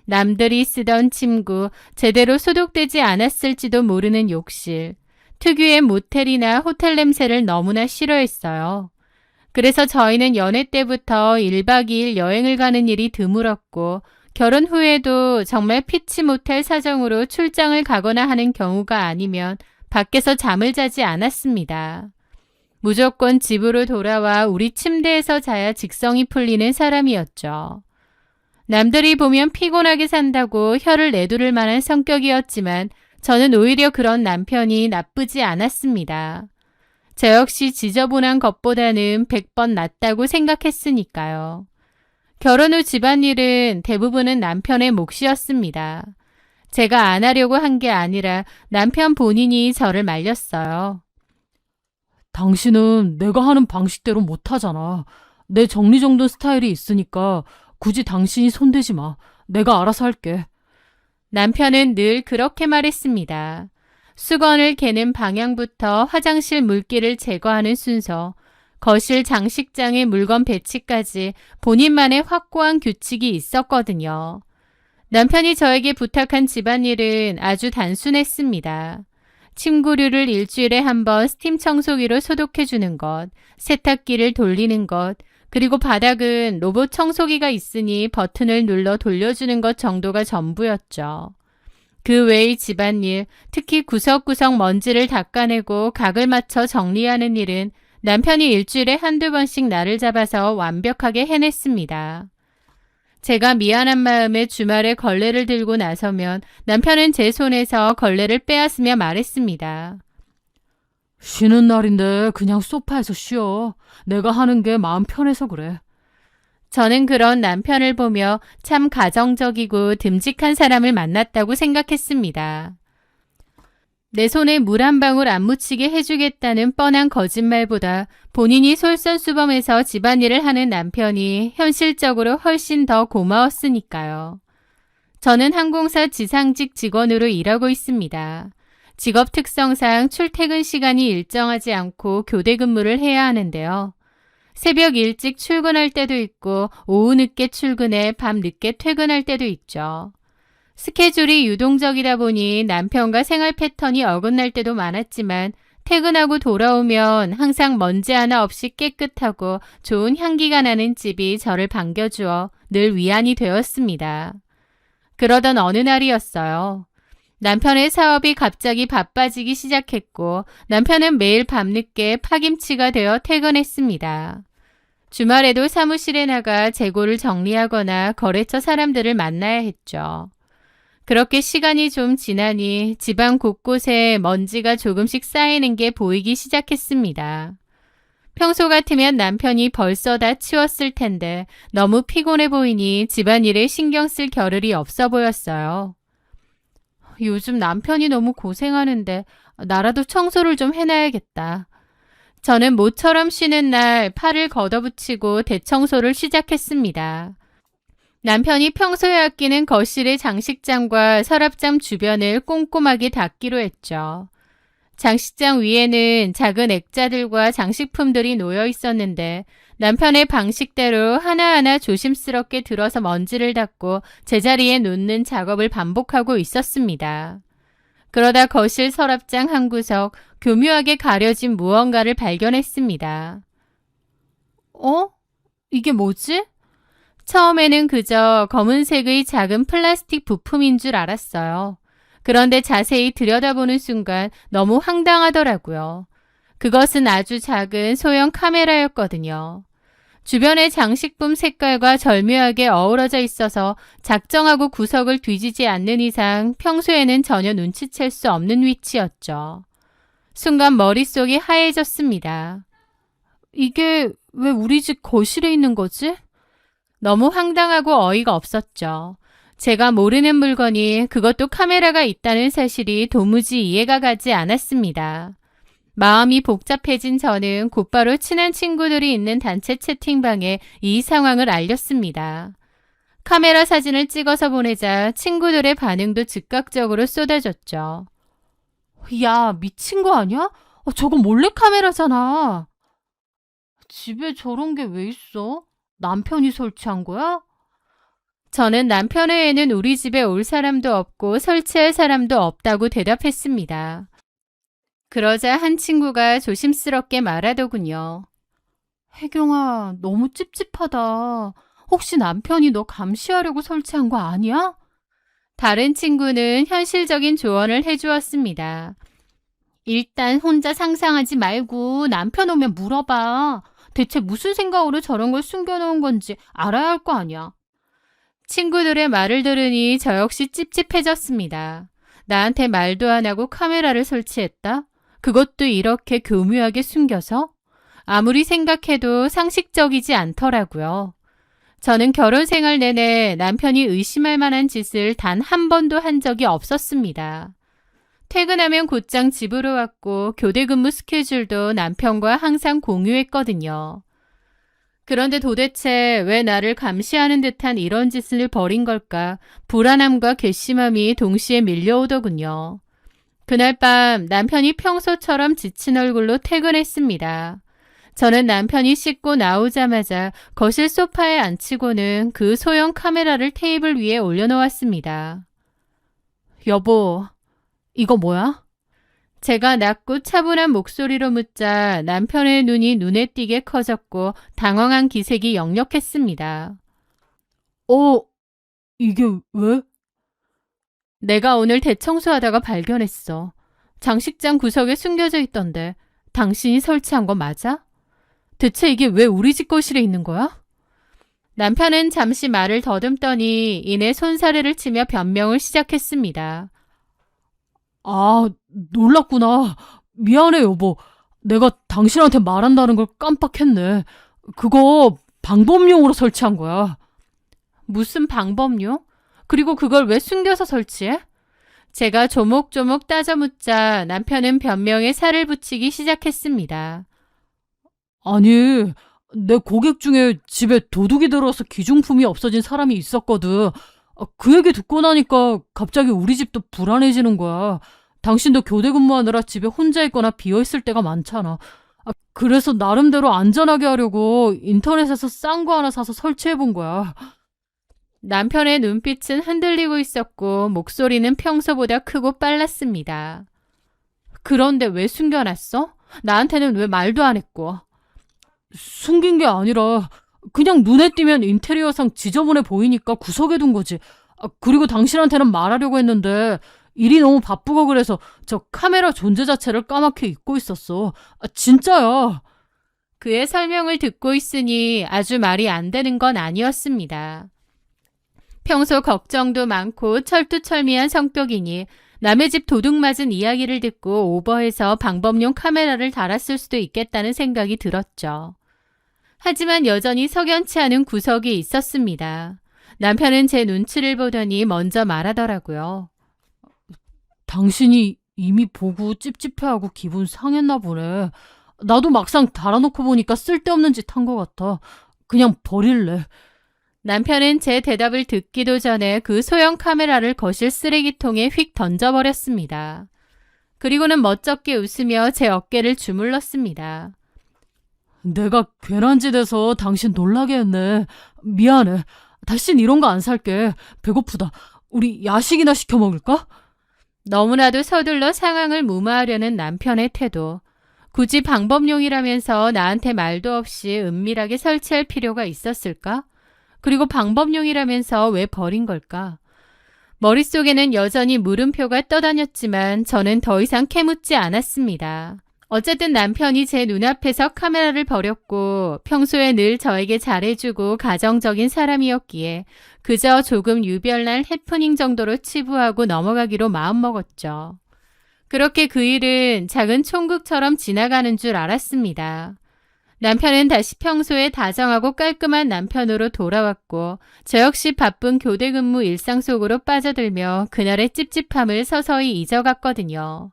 남들이 쓰던 침구, 제대로 소독되지 않았을지도 모르는 욕실, 특유의 모텔이나 호텔 냄새를 너무나 싫어했어요. 그래서 저희는 연애 때부터 1박 2일 여행을 가는 일이 드물었고 결혼 후에도 정말 피치 못할 사정으로 출장을 가거나 하는 경우가 아니면 밖에서 잠을 자지 않았습니다. 무조건 집으로 돌아와 우리 침대에서 자야 직성이 풀리는 사람이었죠. 남들이 보면 피곤하게 산다고 혀를 내두를 만한 성격이었지만 저는 오히려 그런 남편이 나쁘지 않았습니다. 저 역시 지저분한 것보다는 100번 낫다고 생각했으니까요. 결혼 후 집안일은 대부분은 남편의 몫이었습니다. 제가 안 하려고 한 게 아니라 남편 본인이 저를 말렸어요. 당신은 내가 하는 방식대로 못하잖아. 내 정리정돈 스타일이 있으니까 굳이 당신이 손대지 마. 내가 알아서 할게. 남편은 늘 그렇게 말했습니다. 수건을 개는 방향부터 화장실 물기를 제거하는 순서, 거실 장식장의 물건 배치까지 본인만의 확고한 규칙이 있었거든요. 남편이 저에게 부탁한 집안일은 아주 단순했습니다. 침구류를 일주일에 한 번 스팀 청소기로 소독해 주는 것, 세탁기를 돌리는 것, 그리고 바닥은 로봇 청소기가 있으니 버튼을 눌러 돌려주는 것 정도가 전부였죠. 그 외의 집안일, 특히 구석구석 먼지를 닦아내고 각을 맞춰 정리하는 일은 남편이 일주일에 한두 번씩 날을 잡아서 완벽하게 해냈습니다. 제가 미안한 마음에 주말에 걸레를 들고 나서면 남편은 제 손에서 걸레를 빼앗으며 말했습니다. 쉬는 날인데 그냥 소파에서 쉬어. 내가 하는 게 마음 편해서 그래. 저는 그런 남편을 보며 참 가정적이고 듬직한 사람을 만났다고 생각했습니다. 내 손에 물 한 방울 안 묻히게 해주겠다는 뻔한 거짓말보다 본인이 솔선수범해서 집안일을 하는 남편이 현실적으로 훨씬 더 고마웠으니까요. 저는 항공사 지상직 직원으로 일하고 있습니다. 직업 특성상 출퇴근 시간이 일정하지 않고 교대 근무를 해야 하는데요. 새벽 일찍 출근할 때도 있고 오후 늦게 출근해 밤 늦게 퇴근할 때도 있죠. 스케줄이 유동적이다 보니 남편과 생활 패턴이 어긋날 때도 많았지만 퇴근하고 돌아오면 항상 먼지 하나 없이 깨끗하고 좋은 향기가 나는 집이 저를 반겨주어 늘 위안이 되었습니다. 그러던 어느 날이었어요. 남편의 사업이 갑자기 바빠지기 시작했고 남편은 매일 밤늦게 파김치가 되어 퇴근했습니다. 주말에도 사무실에 나가 재고를 정리하거나 거래처 사람들을 만나야 했죠. 그렇게 시간이 좀 지나니 집안 곳곳에 먼지가 조금씩 쌓이는 게 보이기 시작했습니다. 평소 같으면 남편이 벌써 다 치웠을 텐데 너무 피곤해 보이니 집안일에 신경 쓸 겨를이 없어 보였어요. 요즘 남편이 너무 고생하는데 나라도 청소를 좀 해놔야겠다. 저는 모처럼 쉬는 날 팔을 걷어붙이고 대청소를 시작했습니다. 남편이 평소에 아끼는 거실의 장식장과 서랍장 주변을 꼼꼼하게 닦기로 했죠. 장식장 위에는 작은 액자들과 장식품들이 놓여 있었는데 남편의 방식대로 하나하나 조심스럽게 들어서 먼지를 닦고 제자리에 놓는 작업을 반복하고 있었습니다. 그러다 거실 서랍장 한 구석 교묘하게 가려진 무언가를 발견했습니다. 이게 뭐지? 처음에는 그저 검은색의 작은 플라스틱 부품인 줄 알았어요. 그런데 자세히 들여다보는 순간 너무 황당하더라고요. 그것은 아주 작은 소형 카메라였거든요. 주변의 장식품 색깔과 절묘하게 어우러져 있어서 작정하고 구석을 뒤지지 않는 이상 평소에는 전혀 눈치챌 수 없는 위치였죠. 순간 머릿속이 하얘졌습니다. 이게 왜 우리 집 거실에 있는 거지? 너무 황당하고 어이가 없었죠. 제가 모르는 물건이 그것도 카메라가 있다는 사실이 도무지 이해가 가지 않았습니다. 마음이 복잡해진 저는 곧바로 친한 친구들이 있는 단체 채팅방에 이 상황을 알렸습니다. 카메라 사진을 찍어서 보내자 친구들의 반응도 즉각적으로 쏟아졌죠. 야, 미친 거 아니야? 저거 몰래카메라잖아. 집에 저런 게 왜 있어? 남편이 설치한 거야? 저는 남편 외에는 우리 집에 올 사람도 없고 설치할 사람도 없다고 대답했습니다. 그러자 한 친구가 조심스럽게 말하더군요. 혜경아, 너무 찝찝하다. 혹시 남편이 너 감시하려고 설치한 거 아니야? 다른 친구는 현실적인 조언을 해주었습니다. 일단 혼자 상상하지 말고 남편 오면 물어봐. 대체 무슨 생각으로 저런 걸 숨겨놓은 건지 알아야 할 거 아니야. 친구들의 말을 들으니 저 역시 찝찝해졌습니다. 나한테 말도 안 하고 카메라를 설치했다? 그것도 이렇게 교묘하게 숨겨서? 아무리 생각해도 상식적이지 않더라고요. 저는 결혼 생활 내내 남편이 의심할 만한 짓을 단 한 번도 한 적이 없었습니다. 퇴근하면 곧장 집으로 왔고 교대 근무 스케줄도 남편과 항상 공유했거든요. 그런데 도대체 왜 나를 감시하는 듯한 이런 짓을 벌인 걸까 불안함과 괘씸함이 동시에 밀려오더군요. 그날 밤 남편이 평소처럼 지친 얼굴로 퇴근했습니다. 저는 남편이 씻고 나오자마자 거실 소파에 앉히고는 그 소형 카메라를 테이블 위에 올려놓았습니다. 여보, 이거 뭐야? 제가 낮고 차분한 목소리로 묻자 남편의 눈이 눈에 띄게 커졌고 당황한 기색이 역력했습니다. 이게 왜? 내가 오늘 대청소하다가 발견했어. 장식장 구석에 숨겨져 있던데 당신이 설치한 거 맞아? 대체 이게 왜 우리 집 거실에 있는 거야? 남편은 잠시 말을 더듬더니 이내 손사래를 치며 변명을 시작했습니다. 아, 놀랐구나. 미안해, 여보. 내가 당신한테 말한다는 걸 깜빡했네. 그거 방범용으로 설치한 거야. 무슨 방법요? 그리고 그걸 왜 숨겨서 설치해? 제가 조목조목 따져 묻자 남편은 변명에 살을 붙이기 시작했습니다. 아니, 내 고객 중에 집에 도둑이 들어서 귀중품이 없어진 사람이 있었거든. 그 얘기 듣고 나니까 갑자기 우리 집도 불안해지는 거야. 당신도 교대 근무하느라 집에 혼자 있거나 비어있을 때가 많잖아. 그래서 나름대로 안전하게 하려고 인터넷에서 싼 거 하나 사서 설치해본 거야. 남편의 눈빛은 흔들리고 있었고 목소리는 평소보다 크고 빨랐습니다. 그런데 왜 숨겨놨어? 나한테는 왜 말도 안 했고. 숨긴 게 아니라 그냥 눈에 띄면 인테리어상 지저분해 보이니까 구석에 둔 거지. 그리고 당신한테는 말하려고 했는데 일이 너무 바쁘고 그래서 저 카메라 존재 자체를 까맣게 잊고 있었어. 진짜야. 그의 설명을 듣고 있으니 아주 말이 안 되는 건 아니었습니다. 평소 걱정도 많고 철두철미한 성격이니 남의 집 도둑 맞은 이야기를 듣고 오버해서 방범용 카메라를 달았을 수도 있겠다는 생각이 들었죠. 하지만 여전히 석연치 않은 구석이 있었습니다. 남편은 제 눈치를 보더니 먼저 말하더라고요. 당신이 이미 보고 찝찝해하고 기분 상했나 보네. 나도 막상 달아놓고 보니까 쓸데없는 짓 한 것 같아. 그냥 버릴래. 남편은 제 대답을 듣기도 전에 그 소형 카메라를 거실 쓰레기통에 휙 던져버렸습니다. 그리고는 멋쩍게 웃으며 제 어깨를 주물렀습니다. 내가 괜한 짓 해서 당신 놀라게 했네. 미안해. 다신 이런 거 안 살게. 배고프다. 우리 야식이나 시켜 먹을까? 너무나도 서둘러 상황을 무마하려는 남편의 태도. 굳이 방법용이라면서 나한테 말도 없이 은밀하게 설치할 필요가 있었을까? 그리고 방법용이라면서 왜 버린 걸까? 머릿속에는 여전히 물음표가 떠다녔지만 저는 더 이상 캐묻지 않았습니다. 어쨌든 남편이 제 눈앞에서 카메라를 버렸고 평소에 늘 저에게 잘해주고 가정적인 사람이었기에 그저 조금 유별난 해프닝 정도로 치부하고 넘어가기로 마음먹었죠. 그렇게 그 일은 작은 총극처럼 지나가는 줄 알았습니다. 남편은 다시 평소에 다정하고 깔끔한 남편으로 돌아왔고 저 역시 바쁜 교대 근무 일상 속으로 빠져들며 그날의 찝찝함을 서서히 잊어갔거든요.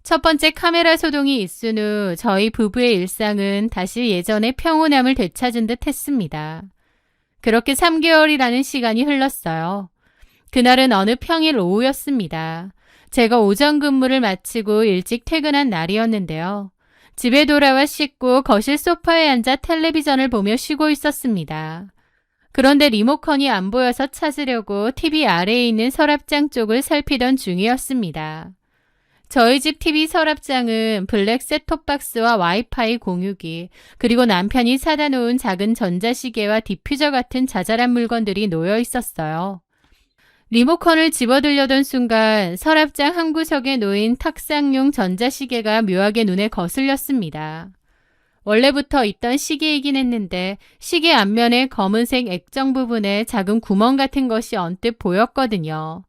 첫 번째 카메라 소동이 있은 후 저희 부부의 일상은 다시 예전의 평온함을 되찾은 듯 했습니다. 그렇게 3개월이라는 시간이 흘렀어요. 그날은 어느 평일 오후였습니다. 제가 오전 근무를 마치고 일찍 퇴근한 날이었는데요. 집에 돌아와 씻고 거실 소파에 앉아 텔레비전을 보며 쉬고 있었습니다. 그런데 리모컨이 안 보여서 찾으려고 TV 아래에 있는 서랍장 쪽을 살피던 중이었습니다. 저희 집 TV 서랍장은 블랙 셋톱박스와 와이파이 공유기, 그리고 남편이 사다 놓은 작은 전자시계와 디퓨저 같은 자잘한 물건들이 놓여 있었어요. 리모컨을 집어들려던 순간 서랍장 한 구석에 놓인 탁상용 전자시계가 묘하게 눈에 거슬렸습니다. 원래부터 있던 시계이긴 했는데 시계 앞면의 검은색 액정 부분에 작은 구멍 같은 것이 언뜻 보였거든요.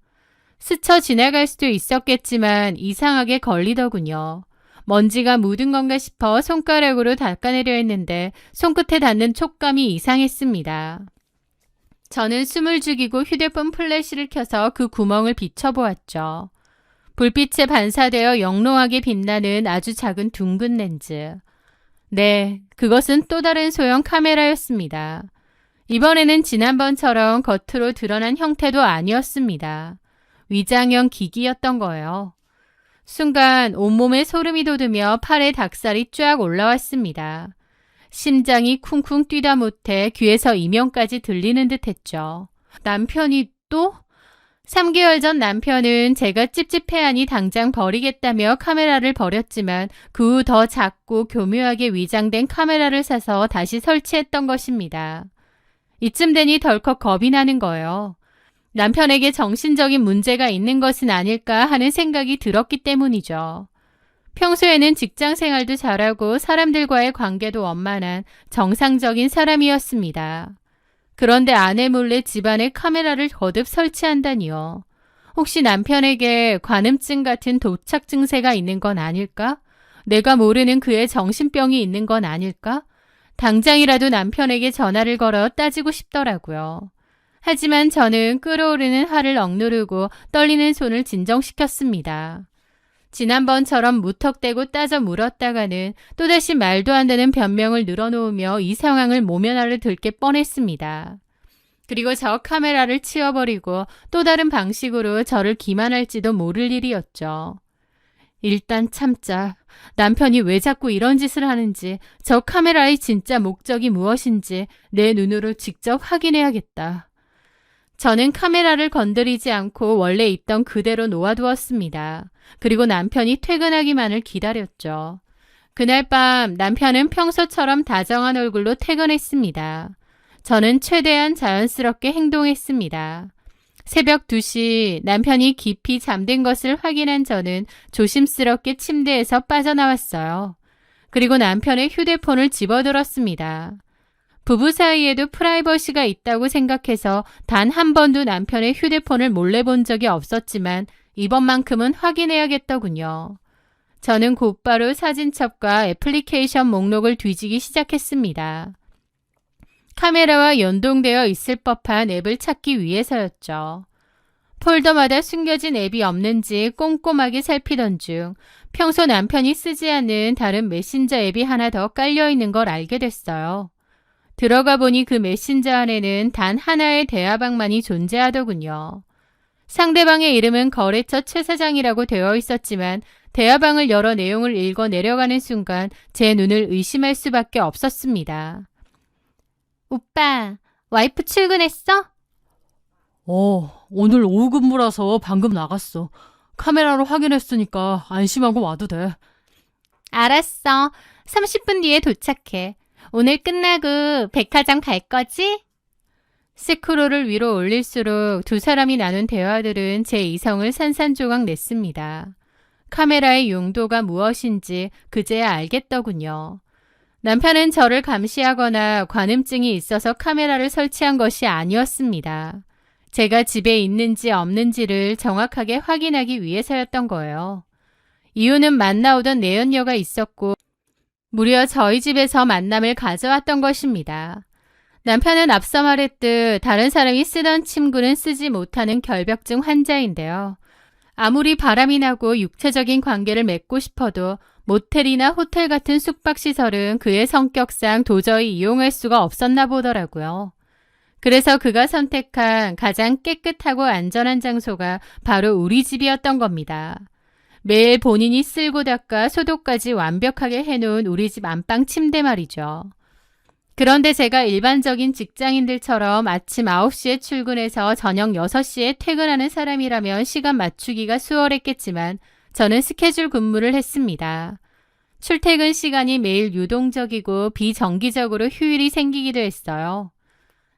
스쳐 지나갈 수도 있었겠지만 이상하게 걸리더군요. 먼지가 묻은 건가 싶어 손가락으로 닦아내려 했는데 손끝에 닿는 촉감이 이상했습니다. 저는 숨을 죽이고 휴대폰 플래시를 켜서 그 구멍을 비춰보았죠. 불빛에 반사되어 영롱하게 빛나는 아주 작은 둥근 렌즈. 네, 그것은 또 다른 소형 카메라였습니다. 이번에는 지난번처럼 겉으로 드러난 형태도 아니었습니다. 위장형 기기였던 거예요. 순간 온몸에 소름이 돋으며 팔에 닭살이 쫙 올라왔습니다. 심장이 쿵쿵 뛰다 못해 귀에서 이명까지 들리는 듯 했죠. 남편이 또? 3개월 전 남편은 제가 찝찝해하니 당장 버리겠다며 카메라를 버렸지만 그 후 더 작고 교묘하게 위장된 카메라를 사서 다시 설치했던 것입니다. 이쯤 되니 덜컥 겁이 나는 거예요. 남편에게 정신적인 문제가 있는 것은 아닐까 하는 생각이 들었기 때문이죠. 평소에는 직장 생활도 잘하고 사람들과의 관계도 원만한 정상적인 사람이었습니다. 그런데 아내 몰래 집안에 카메라를 거듭 설치한다니요. 혹시 남편에게 관음증 같은 도착 증세가 있는 건 아닐까? 내가 모르는 그의 정신병이 있는 건 아닐까? 당장이라도 남편에게 전화를 걸어 따지고 싶더라고요. 하지만 저는 끓어오르는 화를 억누르고 떨리는 손을 진정시켰습니다. 지난번처럼 무턱대고 따져 물었다가는 또다시 말도 안 되는 변명을 늘어놓으며 이 상황을 모면하려 들게 뻔했습니다. 그리고 저 카메라를 치워버리고 또 다른 방식으로 저를 기만할지도 모를 일이었죠. 일단 참자. 남편이 왜 자꾸 이런 짓을 하는지, 저 카메라의 진짜 목적이 무엇인지 내 눈으로 직접 확인해야겠다. 저는 카메라를 건드리지 않고 원래 있던 그대로 놓아두었습니다. 그리고 남편이 퇴근하기만을 기다렸죠. 그날 밤 남편은 평소처럼 다정한 얼굴로 퇴근했습니다. 저는 최대한 자연스럽게 행동했습니다. 새벽 2시 남편이 깊이 잠든 것을 확인한 저는 조심스럽게 침대에서 빠져나왔어요. 그리고 남편의 휴대폰을 집어들었습니다. 부부 사이에도 프라이버시가 있다고 생각해서 단 한 번도 남편의 휴대폰을 몰래 본 적이 없었지만 이번만큼은 확인해야겠더군요. 저는 곧바로 사진첩과 애플리케이션 목록을 뒤지기 시작했습니다. 카메라와 연동되어 있을 법한 앱을 찾기 위해서였죠. 폴더마다 숨겨진 앱이 없는지 꼼꼼하게 살피던 중 평소 남편이 쓰지 않는 다른 메신저 앱이 하나 더 깔려있는 걸 알게 됐어요. 들어가 보니 그 메신저 안에는 단 하나의 대화방만이 존재하더군요. 상대방의 이름은 거래처 최 사장이라고 되어 있었지만 대화방을 열어 내용을 읽어 내려가는 순간 제 눈을 의심할 수밖에 없었습니다. 오빠, 와이프 출근했어? 오늘 오후 근무라서 방금 나갔어. 카메라로 확인했으니까 안심하고 와도 돼. 알았어. 30분 뒤에 도착해. 오늘 끝나고 백화점 갈 거지? 스크롤을 위로 올릴수록 두 사람이 나눈 대화들은 제 이성을 산산조각 냈습니다. 카메라의 용도가 무엇인지 그제야 알겠더군요. 남편은 저를 감시하거나 관음증이 있어서 카메라를 설치한 것이 아니었습니다. 제가 집에 있는지 없는지를 정확하게 확인하기 위해서였던 거예요. 이유는 만나오던 내연녀가 있었고 무려 저희 집에서 만남을 가져왔던 것입니다. 남편은 앞서 말했듯 다른 사람이 쓰던 침구는 쓰지 못하는 결벽증 환자인데요. 아무리 바람이 나고 육체적인 관계를 맺고 싶어도 모텔이나 호텔 같은 숙박시설은 그의 성격상 도저히 이용할 수가 없었나 보더라고요. 그래서 그가 선택한 가장 깨끗하고 안전한 장소가 바로 우리 집이었던 겁니다. 매일 본인이 쓸고 닦아 소독까지 완벽하게 해놓은 우리 집 안방 침대 말이죠. 그런데 제가 일반적인 직장인들처럼 아침 9시에 출근해서 저녁 6시에 퇴근하는 사람이라면 시간 맞추기가 수월했겠지만 저는 스케줄 근무를 했습니다. 출퇴근 시간이 매일 유동적이고 비정기적으로 휴일이 생기기도 했어요.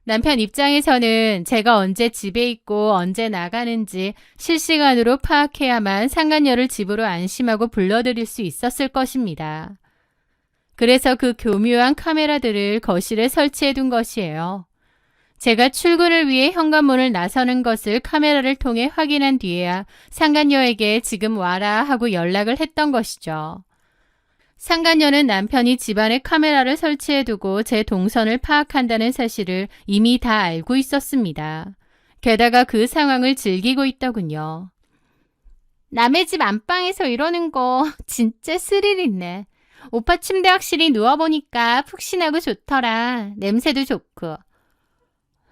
남편 입장에서는 제가 언제 집에 있고 언제 나가는지 실시간으로 파악해야만 상간녀를 집으로 안심하고 불러들일 수 있었을 것입니다. 그래서 그 교묘한 카메라들을 거실에 설치해둔 것이에요. 제가 출근을 위해 현관문을 나서는 것을 카메라를 통해 확인한 뒤에야 상간녀에게 지금 와라 하고 연락을 했던 것이죠. 상간녀는 남편이 집안에 카메라를 설치해두고 제 동선을 파악한다는 사실을 이미 다 알고 있었습니다. 게다가 그 상황을 즐기고 있더군요. 남의 집 안방에서 이러는 거 진짜 스릴 있네. 오빠 침대 확실히 누워보니까 푹신하고 좋더라. 냄새도 좋고.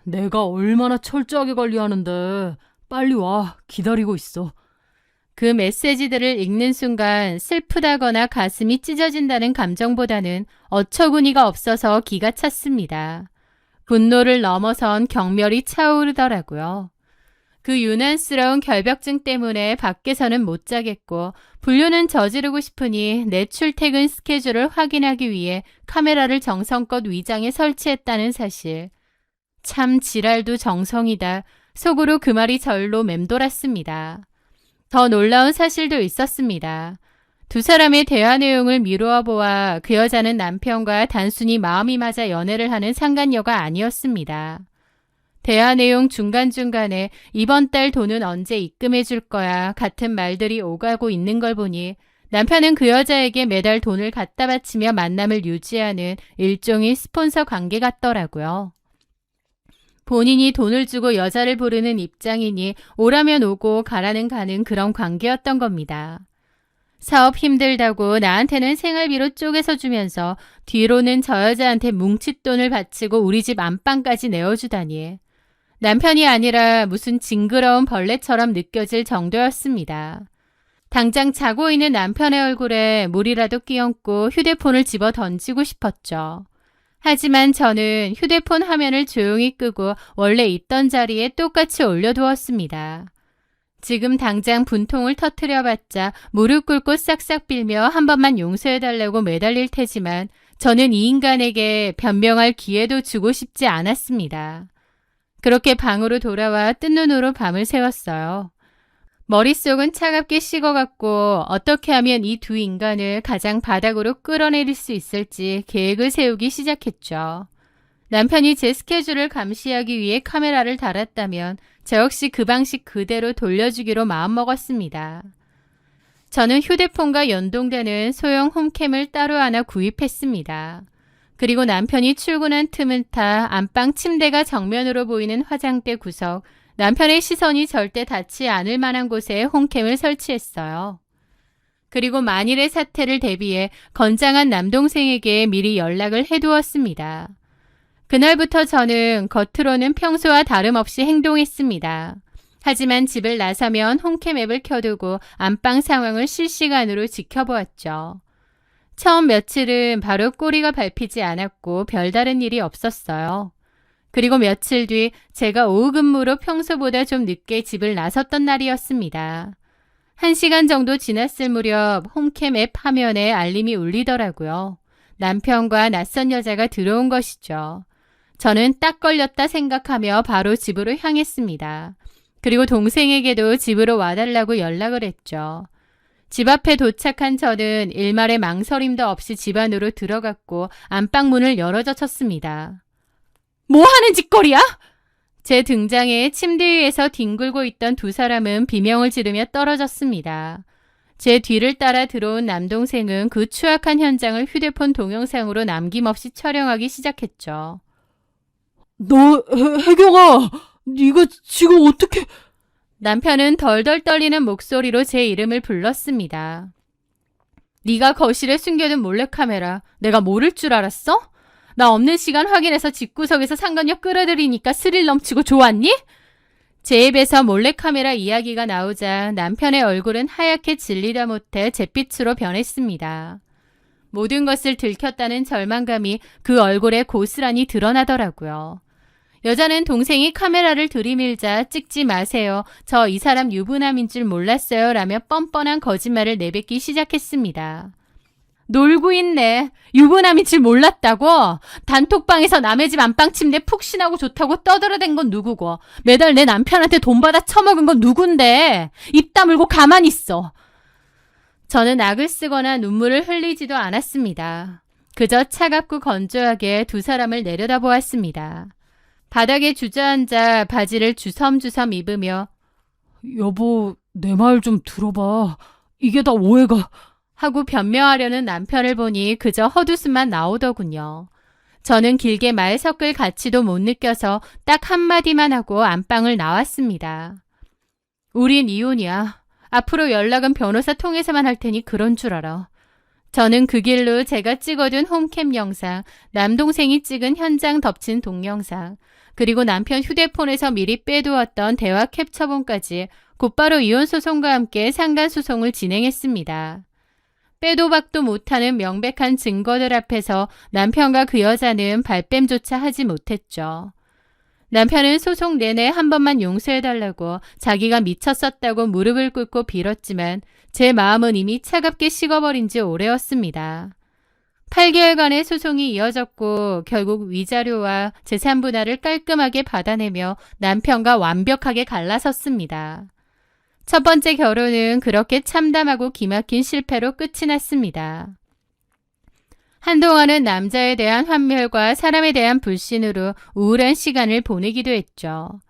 내가 얼마나 철저하게 관리하는데 빨리 와. 기다리고 있어. 그 메시지들을 읽는 순간 슬프다거나 가슴이 찢어진다는 감정보다는 어처구니가 없어서 기가 찼습니다. 분노를 넘어선 경멸이 차오르더라고요. 그 유난스러운 결벽증 때문에 밖에서는 못 자겠고 분류는 저지르고 싶으니 내 출퇴근 스케줄을 확인하기 위해 카메라를 정성껏 위장에 설치했다는 사실. 참 지랄도 정성이다. 속으로 그 말이 절로 맴돌았습니다. 더 놀라운 사실도 있었습니다. 두 사람의 대화 내용을 미루어 보아 그 여자는 남편과 단순히 마음이 맞아 연애를 하는 상간녀가 아니었습니다. 대화 내용 중간중간에 이번 달 돈은 언제 입금해 줄 거야 같은 말들이 오가고 있는 걸 보니 남편은 그 여자에게 매달 돈을 갖다 바치며 만남을 유지하는 일종의 스폰서 관계 같더라고요. 본인이 돈을 주고 여자를 부르는 입장이니 오라면 오고 가라는 가는 그런 관계였던 겁니다. 사업 힘들다고 나한테는 생활비로 쪼개서 주면서 뒤로는 저 여자한테 뭉칫돈을 바치고 우리 집 안방까지 내어주다니. 남편이 아니라 무슨 징그러운 벌레처럼 느껴질 정도였습니다. 당장 자고 있는 남편의 얼굴에 물이라도 끼얹고 휴대폰을 집어 던지고 싶었죠. 하지만 저는 휴대폰 화면을 조용히 끄고 원래 있던 자리에 똑같이 올려두었습니다. 지금 당장 분통을 터뜨려봤자 무릎 꿇고 싹싹 빌며 한 번만 용서해달라고 매달릴 테지만 저는 이 인간에게 변명할 기회도 주고 싶지 않았습니다. 그렇게 방으로 돌아와 뜬 눈으로 밤을 새웠어요. 머릿속은 차갑게 식어갔고 어떻게 하면 이 두 인간을 가장 바닥으로 끌어내릴 수 있을지 계획을 세우기 시작했죠. 남편이 제 스케줄을 감시하기 위해 카메라를 달았다면 저 역시 그 방식 그대로 돌려주기로 마음먹었습니다. 저는 휴대폰과 연동되는 소형 홈캠을 따로 하나 구입했습니다. 그리고 남편이 출근한 틈을 타 안방 침대가 정면으로 보이는 화장대 구석, 남편의 시선이 절대 닿지 않을 만한 곳에 홈캠을 설치했어요. 그리고 만일의 사태를 대비해 건장한 남동생에게 미리 연락을 해두었습니다. 그날부터 저는 겉으로는 평소와 다름없이 행동했습니다. 하지만 집을 나서면 홈캠 앱을 켜두고 안방 상황을 실시간으로 지켜보았죠. 처음 며칠은 바로 꼬리가 밟히지 않았고 별다른 일이 없었어요. 그리고 며칠 뒤 제가 오후 근무로 평소보다 좀 늦게 집을 나섰던 날이었습니다. 1시간 정도 지났을 무렵 홈캠 앱 화면에 알림이 울리더라고요. 남편과 낯선 여자가 들어온 것이죠. 저는 딱 걸렸다 생각하며 바로 집으로 향했습니다. 그리고 동생에게도 집으로 와달라고 연락을 했죠. 집 앞에 도착한 저는 일말의 망설임도 없이 집 안으로 들어갔고 안방문을 열어젖혔습니다. 뭐 하는 짓거리야? 제 등장에 침대 위에서 뒹굴고 있던 두 사람은 비명을 지르며 떨어졌습니다. 제 뒤를 따라 들어온 남동생은 그 추악한 현장을 휴대폰 동영상으로 남김없이 촬영하기 시작했죠. 너, 혜경아, 네가 지금 어떻게... 남편은 덜덜 떨리는 목소리로 제 이름을 불렀습니다. 네가 거실에 숨겨둔 몰래카메라 내가 모를 줄 알았어? 나 없는 시간 확인해서 집구석에서 상간녀 끌어들이니까 스릴 넘치고 좋았니? 제 입에서 몰래카메라 이야기가 나오자 남편의 얼굴은 하얗게 질리다 못해 잿빛으로 변했습니다. 모든 것을 들켰다는 절망감이 그 얼굴에 고스란히 드러나더라고요. 여자는 동생이 카메라를 들이밀자 찍지 마세요. 저 이 사람 유부남인 줄 몰랐어요. 라며 뻔뻔한 거짓말을 내뱉기 시작했습니다. 놀고 있네. 유부남인 줄 몰랐다고? 단톡방에서 남의 집 안방 침대 푹신하고 좋다고 떠들어댄 건 누구고? 매달 내 남편한테 돈 받아 처먹은 건 누군데? 입 다물고 가만히 있어. 저는 악을 쓰거나 눈물을 흘리지도 않았습니다. 그저 차갑고 건조하게 두 사람을 내려다보았습니다. 바닥에 주저앉아 바지를 주섬주섬 입으며 여보, 내 말 좀 들어봐. 이게 다 오해가... 하고 변명하려는 남편을 보니 그저 헛웃음만 나오더군요. 저는 길게 말 섞을 가치도 못 느껴서 딱 한마디만 하고 안방을 나왔습니다. 우린 이혼이야. 앞으로 연락은 변호사 통해서만 할 테니 그런 줄 알아. 저는 그 길로 제가 찍어둔 홈캠 영상, 남동생이 찍은 현장 덮친 동영상, 그리고 남편 휴대폰에서 미리 빼두었던 대화 캡처본까지 곧바로 이혼소송과 함께 상간소송을 진행했습니다. 빼도 박도 못하는 명백한 증거들 앞에서 남편과 그 여자는 발뺌조차 하지 못했죠. 남편은 소송 내내 한 번만 용서해달라고 자기가 미쳤었다고 무릎을 꿇고 빌었지만 제 마음은 이미 차갑게 식어버린 지 오래였습니다. 8개월간의 소송이 이어졌고 결국 위자료와 재산 분할을 깔끔하게 받아내며 남편과 완벽하게 갈라섰습니다. 첫 번째 결혼은 그렇게 참담하고 기막힌 실패로 끝이 났습니다. 한동안은 남자에 대한 환멸과 사람에 대한 불신으로 우울한 시간을 보내기도 했죠.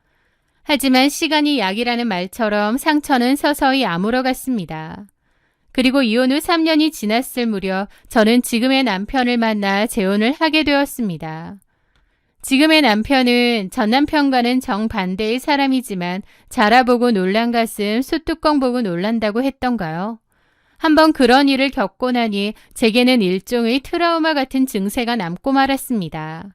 하지만 시간이 약이라는 말처럼 상처는 서서히 아물어갔습니다. 그리고 이혼 후 3년이 지났을 무렵 저는 지금의 남편을 만나 재혼을 하게 되었습니다. 지금의 남편은 전 남편과는 정반대의 사람이지만 자라보고 놀란 가슴 소뚜껑 보고 놀란다고 했던가요? 한번 그런 일을 겪고 나니 제게는 일종의 트라우마 같은 증세가 남고 말았습니다.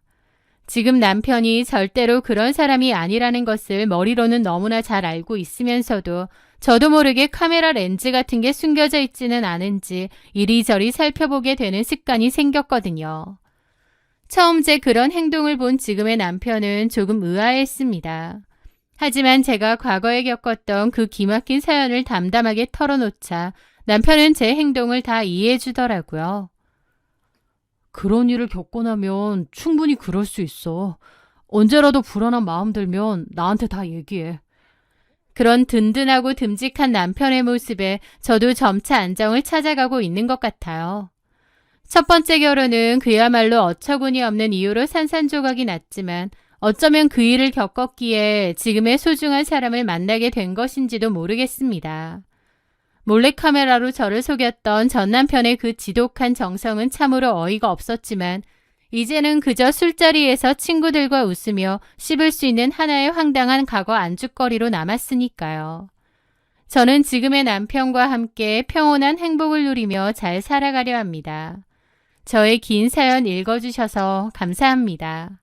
지금 남편이 절대로 그런 사람이 아니라는 것을 머리로는 너무나 잘 알고 있으면서도 저도 모르게 카메라 렌즈 같은 게 숨겨져 있지는 않은지 이리저리 살펴보게 되는 습관이 생겼거든요. 처음 제 그런 행동을 본 지금의 남편은 조금 의아했습니다. 하지만 제가 과거에 겪었던 그 기막힌 사연을 담담하게 털어놓자 남편은 제 행동을 다 이해해 주더라고요. 그런 일을 겪고 나면 충분히 그럴 수 있어. 언제라도 불안한 마음 들면 나한테 다 얘기해. 그런 든든하고 듬직한 남편의 모습에 저도 점차 안정을 찾아가고 있는 것 같아요. 첫 번째 결혼은 그야말로 어처구니 없는 이유로 산산조각이 났지만 어쩌면 그 일을 겪었기에 지금의 소중한 사람을 만나게 된 것인지도 모르겠습니다. 몰래카메라로 저를 속였던 전 남편의 그 지독한 정성은 참으로 어이가 없었지만 이제는 그저 술자리에서 친구들과 웃으며 씹을 수 있는 하나의 황당한 과거 안주거리로 남았으니까요. 저는 지금의 남편과 함께 평온한 행복을 누리며 잘 살아가려 합니다. 저의 긴 사연 읽어주셔서 감사합니다.